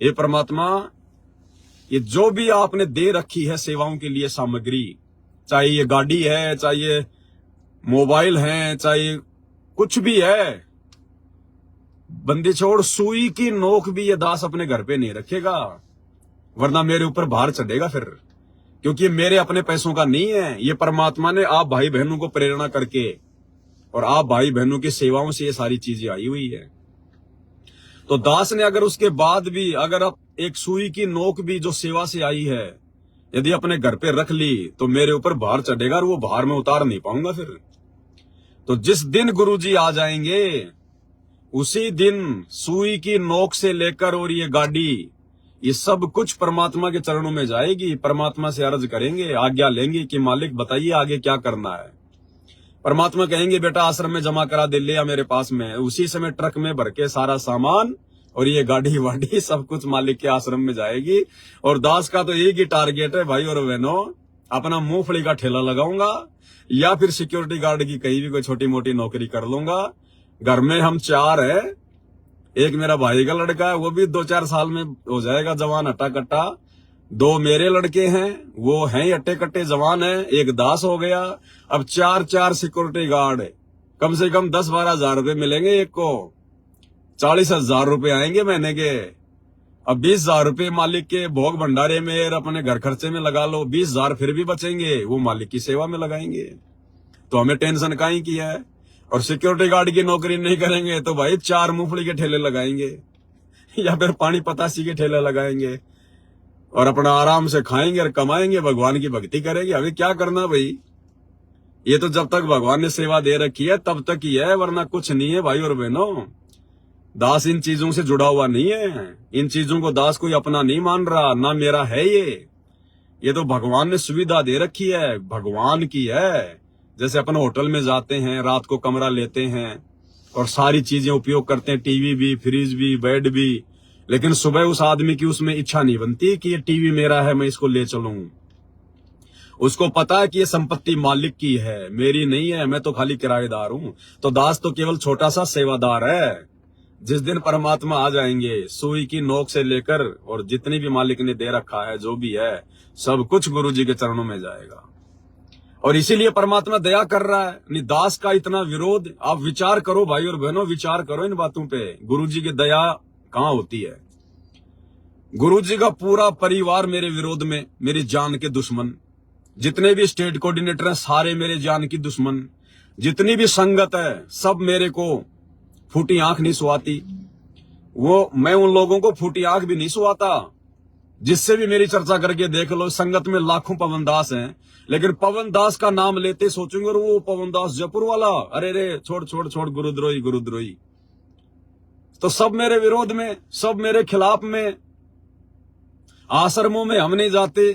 ये परमात्मा, ये जो भी आपने दे रखी है सेवाओं के लिए सामग्री, चाहे ये गाड़ी है, चाहे ये मोबाइल है, चाहे कुछ भी है, बंदी छोड़ सुई की नोक भी ये दास अपने घर पे नहीं रखेगा, वरना मेरे ऊपर भार चढ़ेगा फिर। क्योंकि मेरे अपने पैसों का नहीं है, ये परमात्मा ने आप भाई बहनों को प्रेरणा करके और आप भाई बहनों की सेवाओं से ये सारी चीजें आई हुई है। तो दास ने अगर उसके बाद भी, अगर आप एक सुई की नोक भी जो सेवा से आई है यदि अपने घर पे रख ली, तो मेरे ऊपर भार चढ़ेगा और वो भार में उतार नहीं पाऊंगा फिर। तो जिस दिन गुरुजी आ जाएंगे, उसी दिन सुई की नोक से लेकर और ये गाड़ी, ये सब कुछ परमात्मा के चरणों में जाएगी। परमात्मा से अर्ज करेंगे, आज्ञा लेंगे कि मालिक बताइए आगे क्या करना है। परमात्मा कहेंगे बेटा आश्रम में जमा करा दे, ले आ मेरे पास में। उसी समय ट्रक में भर के सारा सामान और ये गाड़ी वाड़ी सब कुछ मालिक के आश्रम में जाएगी। और दास का तो एक ही टारगेट है भाई और बहनों, अपना मूंगफली का ठेला लगाऊंगा या फिर सिक्योरिटी गार्ड की कहीं भी कोई छोटी मोटी नौकरी कर लूंगा। घर में हम 4 है, एक मेरा भाई का लड़का है, वो भी 2-4 साल में हो जाएगा जवान हट्टा कट्टा। 2 मेरे लड़के हैं, वो हैं अट्टे कट्टे जवान है। एक दास हो गया। अब 4 सिक्योरिटी गार्ड, कम से कम 10-12 हजार रुपए मिलेंगे एक को। 40,000 रुपए आएंगे महीने के। अब 20,000 रुपए मालिक के भोग भंडारे में और अपने घर खर्चे में लगा लो, 20,000 फिर भी बचेंगे, वो मालिक की सेवा में लगाएंगे। तो हमें टेंशन काहे की है। और सिक्योरिटी गार्ड की नौकरी नहीं करेंगे तो भाई 4 मूंगफली के ठेले लगाएंगे या फिर पानी पतासी के ठेले लगाएंगे और अपना आराम से खाएंगे और कमाएंगे, भगवान की भक्ति करेंगे। अभी क्या करना भाई, ये तो जब तक भगवान ने सेवा दे रखी है तब तक ही है, वरना कुछ नहीं है भाई और बहनों। दास इन चीजों से जुड़ा हुआ नहीं है, इन चीजों को दास कोई अपना नहीं मान रहा, ना मेरा है ये तो भगवान ने सुविधा दे रखी है, भगवान की है। जैसे अपन होटल में जाते हैं, रात को कमरा लेते हैं और सारी चीजें उपयोग करते हैं, टीवी भी, फ्रिज भी, बेड भी, लेकिन सुबह उस आदमी की उसमें इच्छा नहीं बनती कि ये टीवी मेरा है, मैं इसको ले चलूं। उसको पता है कि ये संपत्ति मालिक की है, मेरी नहीं है, मैं तो खाली किराएदार हूं। तो दास तो केवल छोटा सा सेवादार है। जिस दिन परमात्मा आ जाएंगे, सुई की नोक से लेकर और जितनी भी मालिक ने दे रखा है, जो भी है, सब कुछ गुरु जी के चरणों में जाएगा। और इसीलिए परमात्मा दया कर रहा है। दास का इतना विरोध, आप विचार करो भाई और बहनों, विचार करो इन बातों पे। गुरु जी की दया कहां होती है। गुरु जी का पूरा परिवार मेरे विरोध में, मेरी जान के दुश्मन। जितने भी स्टेट कोऑर्डिनेटर हैं सारे मेरे जान की दुश्मन। जितनी भी संगत है सब मेरे को फूटी आंख नहीं सुहाती। वो मैं उन लोगों को फूटी आंख भी नहीं सुहाता। जिससे भी मेरी चर्चा करके देख लो, संगत में लाखों पवन दास हैं, लेकिन पवन दास का नाम लेते सोचेंगे और वो पवन दास जयपुर वाला, अरे रे छोड़ छोड़ छोड़, गुरुद्रोही गुरुद्रोही। तो सब मेरे विरोध में, सब मेरे खिलाफ में। आश्रमों में हम नहीं जाते,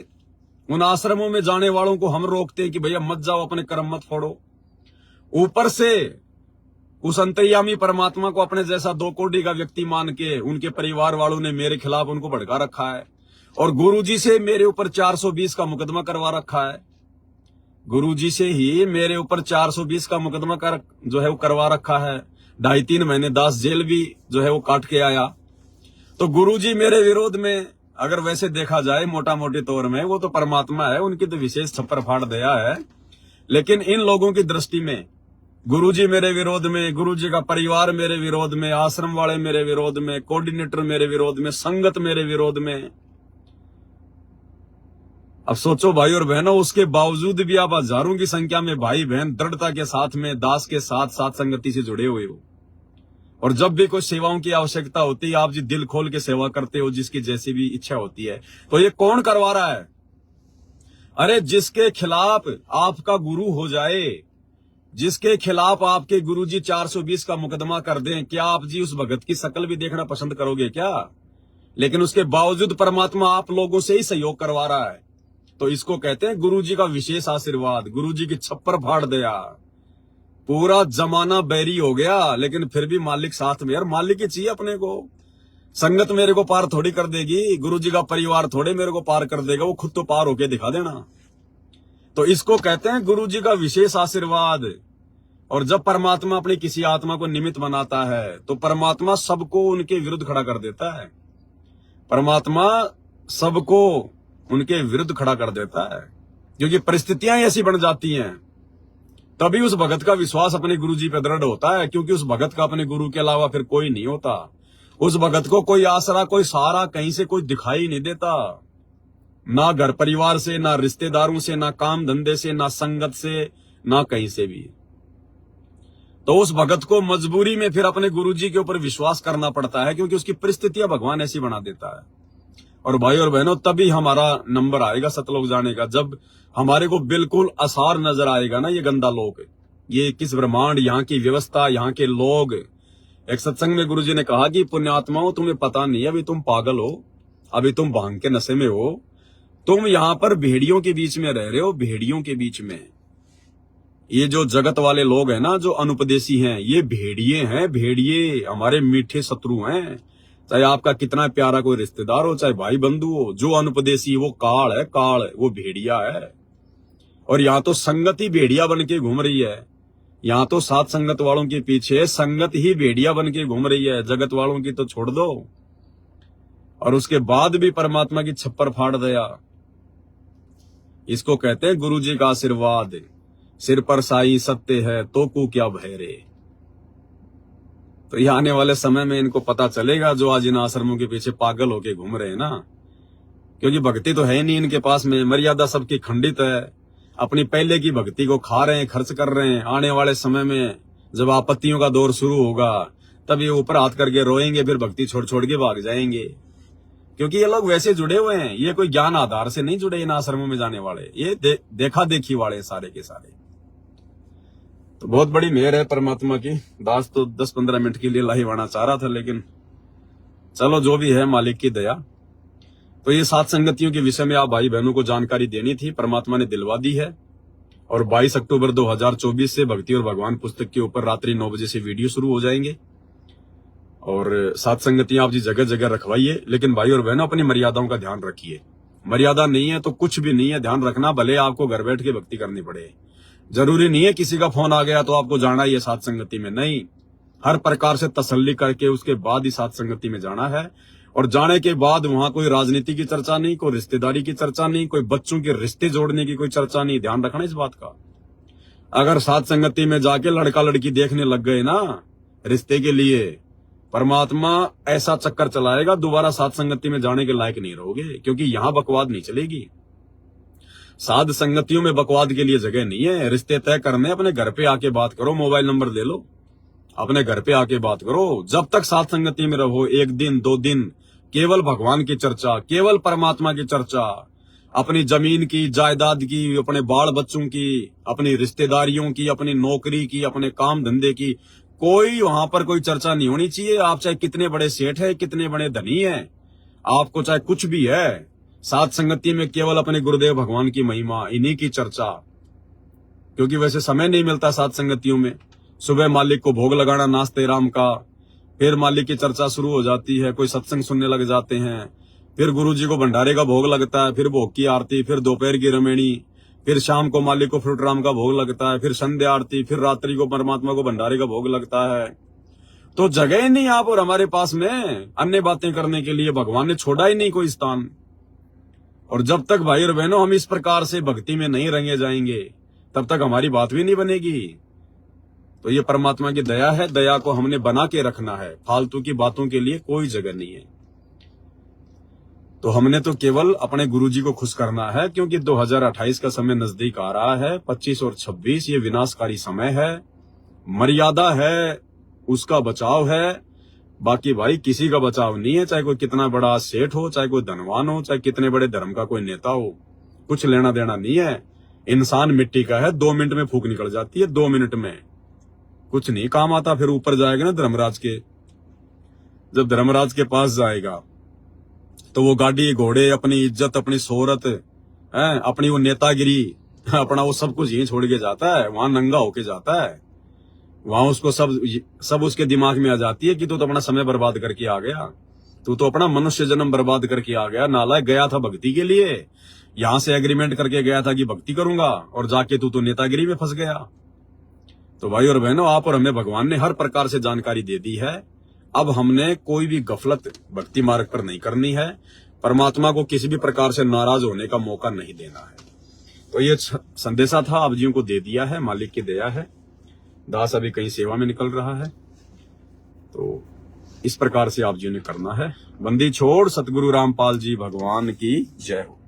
उन आश्रमों में जाने वालों को हम रोकते हैं कि भैया मत जाओ, अपने कर्म मत फोड़ो। ऊपर से उस अंतर्यामी परमात्मा को अपने जैसा 2 कोड़ी का व्यक्ति मान के उनके परिवार वालों ने मेरे खिलाफ उनको भड़का रखा है। और गुरुजी से मेरे ऊपर 420 का मुकदमा करवा रखा है। गुरुजी से ही मेरे ऊपर 420 का मुकदमा जो है वो करवा रखा है। 2.5-3 महीने दास जेल भी जो है वो काट के आया। तो गुरुजी मेरे विरोध में, अगर वैसे देखा जाए मोटा मोटी तौर में, वो तो परमात्मा है, उनकी तो विशेष छप्पर फाड़ दया है। लेकिन इन लोगों की दृष्टि में गुरुजी मेरे विरोध में, गुरुजी का परिवार मेरे विरोध में, आश्रम वाले मेरे विरोध में, कोऑर्डिनेटर मेरे विरोध में, संगत मेरे विरोध में। अब सोचो भाई और बहनों, उसके बावजूद भी आप हजारों की संख्या में भाई बहन दृढ़ता के साथ में दास के साथ साथ संगति से जुड़े हुए हो। और जब भी कोई सेवाओं की आवश्यकता होती है, आप जी दिल खोल के सेवा करते हो, जिसकी जैसी भी इच्छा होती है। तो ये कौन करवा रहा है। अरे जिसके खिलाफ आपका गुरु हो जाए, जिसके खिलाफ आपके गुरुजी 420 का मुकदमा कर दें, क्या आप जी उस भगत की शक्ल भी देखना पसंद करोगे क्या? लेकिन उसके बावजूद परमात्मा आप लोगों से ही सहयोग करवा रहा है। तो इसको कहते हैं गुरुजी का विशेष आशीर्वाद। गुरुजी की छप्पर फाड़ दिया, पूरा जमाना बैरी हो गया, लेकिन फिर भी मालिक साथ में। यार मालिक ही चाहिए अपने को। संगत मेरे को पार थोड़ी कर देगी, गुरुजी का परिवार थोड़े मेरे को पार कर देगा, वो खुद तो पार होके दिखा देना। तो इसको कहते हैं गुरुजी का विशेष आशीर्वाद। और जब परमात्मा अपनी किसी आत्मा को निमित्त बनाता है तो परमात्मा सबको उनके विरुद्ध खड़ा कर देता है। परमात्मा सबको उनके विरुद्ध खड़ा कर देता है, क्योंकि परिस्थितियां ऐसी बन जाती हैं। तभी उस भगत का विश्वास अपने गुरुजी पे दृढ़ होता है, क्योंकि उस भगत का अपने गुरु के अलावा फिर कोई नहीं होता। उस भगत को कोई आसरा, कोई सहारा कहीं से कोई दिखाई नहीं देता, ना घर परिवार से, ना रिश्तेदारों से, ना काम धंधे से, ना संगत से, ना कहीं से भी। तो उस भगत को मजबूरी में फिर अपने गुरुजी के ऊपर विश्वास करना पड़ता है, क्योंकि उसकी परिस्थितियां भगवान ऐसी बना देता है। और भाई और बहनों, तभी हमारा नंबर आएगा सतलोक जाने का, जब हमारे को बिल्कुल आसार नजर आएगा ना ये गंदा लोक, ये किस ब्रह्मांड, यहाँ की व्यवस्था, यहाँ के लोग। एक सत्संग में गुरुजी ने कहा कि पुण्यात्माओं, तुम्हें पता नहीं, अभी तुम पागल हो, अभी तुम भांग के नशे में हो, तुम यहाँ पर भेड़ियों के बीच में रह रहे हो, भेड़ियों के बीच में। ये जो जगत वाले लोग हैं ना, जो अनुपदेशी हैं, ये भेड़िए हैं, भेड़िए हमारे मीठे शत्रु हैं। चाहे आपका कितना प्यारा कोई रिश्तेदार हो, चाहे भाई बंधु हो, जो अनुपदेशी वो काल है, काल, वो भेड़िया है। और यहाँ तो संगत ही भेड़िया बन के घूम रही है। यहाँ तो सात संगत वालों के पीछे संगत ही भेड़िया बन के घूम रही है, जगत वालों की तो छोड़ दो। और उसके बाद भी परमात्मा की छप्पर फाड़ दिया। इसको कहते हैं गुरुजी का आशीर्वाद। सिर पर साई सत्य है तो को क्या भय रे। तो ये आने वाले समय में इनको पता चलेगा, जो आज इन आश्रमों के पीछे पागल होके घूम रहे हैं ना, क्योंकि भक्ति तो है नहीं इनके पास में, मर्यादा सबकी खंडित है, अपनी पहले की भक्ति को खा रहे हैं, खर्च कर रहे हैं। आने वाले समय में जब आपत्तियों का दौर शुरू होगा, तब ये ऊपर हाथ करके रोएंगे, फिर भक्ति छोड़ छोड़ के भाग जाएंगे। क्योंकि ये लोग वैसे जुड़े हुए हैं, ये कोई ज्ञान आधार से नहीं जुड़े इन आश्रमों में जाने वाले, ये देखा देखी वाले सारे के सारे। तो बहुत बड़ी मेहर है परमात्मा की। दास तो 10-15 मिनट के लिए लाइव आना चाह रहा था, लेकिन चलो जो भी है मालिक की दया। तो ये सात संगतियों के विषय में आप भाई बहनों को जानकारी देनी थी, परमात्मा ने दिलवा दी है। और 22 अक्टूबर 2024 से भक्ति और भगवान पुस्तक के ऊपर रात्रि 9 बजे से वीडियो शुरू हो जाएंगे। और सात संगतियां आप जी जगह जगह रखवाइए, लेकिन भाई और बहनों अपनी मर्यादाओं का ध्यान रखिए। मर्यादा नहीं है तो कुछ भी नहीं है, ध्यान रखना। भले आपको घर बैठ के भक्ति करनी पड़े, जरूरी नहीं है किसी का फोन आ गया तो आपको जाना ही है सात संगति में, नहीं। हर प्रकार से तसल्ली करके उसके बाद ही सात संगति में जाना है। और जाने के बाद वहां कोई राजनीति की चर्चा नहीं, कोई रिश्तेदारी की चर्चा नहीं, कोई बच्चों के रिश्ते जोड़ने की कोई चर्चा नहीं। ध्यान रखना इस बात का। अगर सात संगति में जाके लड़का लड़की देखने लग गए ना रिश्ते के लिए, परमात्मा ऐसा चक्कर चलाएगा, दोबारा सात संगति में जाने के लायक नहीं रहोगे, क्योंकि यहां बकवाद नहीं चलेगी। साध संगतियों में बकवाद के लिए जगह नहीं है। रिश्ते तय करने अपने घर पे आके बात करो, मोबाइल नंबर ले लो, अपने घर पे आके बात करो। जब तक साध संगति में रहो, 1 दिन 2 दिन केवल भगवान की चर्चा, केवल परमात्मा की चर्चा, अपनी जमीन की, जायदाद की, अपने बाल बच्चों की, अपनी रिश्तेदारियों की, अपनी नौकरी की, अपने काम धंधे की, कोई वहां पर कोई चर्चा नहीं होनी चाहिए। आप चाहे कितने बड़े सेठ है, कितने बड़े धनी है, आपको चाहे कुछ भी है, सात संगति में केवल अपने गुरुदेव भगवान की महिमा, इन्हीं की चर्चा। क्योंकि वैसे समय नहीं मिलता सात संगतियों में। सुबह मालिक को भोग लगाना नाश्ते राम का, फिर मालिक की चर्चा शुरू हो जाती है, कोई सत्संग सुनने लग जाते हैं, फिर गुरुजी को भंडारे का भोग लगता है, फिर भोग की आरती, फिर दोपहर की रमेणी, फिर शाम को मालिक को फ्रूट राम का भोग लगता है, फिर संध्या आरती, फिर रात्रि को परमात्मा को भंडारे का भोग लगता है। तो जगह ही नहीं आप और हमारे पास में अन्य बातें करने के लिए। भगवान ने छोड़ा ही नहीं कोई स्थान। और जब तक भाई और बहनों हम इस प्रकार से भक्ति में नहीं रंगे जाएंगे, तब तक हमारी बात भी नहीं बनेगी। तो ये परमात्मा की दया है, दया को हमने बना के रखना है। फालतू की बातों के लिए कोई जगह नहीं है। तो हमने तो केवल अपने गुरुजी को खुश करना है, क्योंकि 2028 का समय नजदीक आ रहा है। 25 और 26 ये विनाशकारी समय है। मर्यादा है, उसका बचाव है, बाकी भाई किसी का बचाव नहीं है। चाहे कोई कितना बड़ा सेठ हो, चाहे कोई धनवान हो, चाहे कितने बड़े धर्म का कोई नेता हो, कुछ लेना देना नहीं है। इंसान मिट्टी का है, 2 मिनट में फूक निकल जाती है, 2 मिनट में कुछ नहीं काम आता। फिर ऊपर जाएगा ना धर्मराज के, जब धर्मराज के पास जाएगा तो वो गाड़ी घोड़े, अपनी इज्जत, अपनी शोहरत है, अपनी वो नेतागिरी, अपना वो सब कुछ यहीं छोड़ के जाता है, वहां नंगा होके जाता है। वहां उसको सब उसके दिमाग में आ जाती है कि तू तो अपना समय बर्बाद करके आ गया, तू तो अपना मनुष्य जन्म बर्बाद करके आ गया, नालायक। गया था भक्ति के लिए, यहां से एग्रीमेंट करके गया था कि भक्ति करूंगा, और जाके तू तो नेतागिरी में फंस गया। तो भाई और बहनों, आप और हमें भगवान ने हर प्रकार से जानकारी दे दी है। अब हमने कोई भी गफलत भक्ति मार्ग पर नहीं करनी है, परमात्मा को किसी भी प्रकार से नाराज होने का मौका नहीं देना है। तो ये संदेशा था, आप जीव को दे दिया है, मालिक की दया है। दास अभी कहीं सेवा में निकल रहा है, तो इस प्रकार से आप जी ने करना है। बंदी छोड़ सतगुरु रामपाल जी भगवान की जय हो।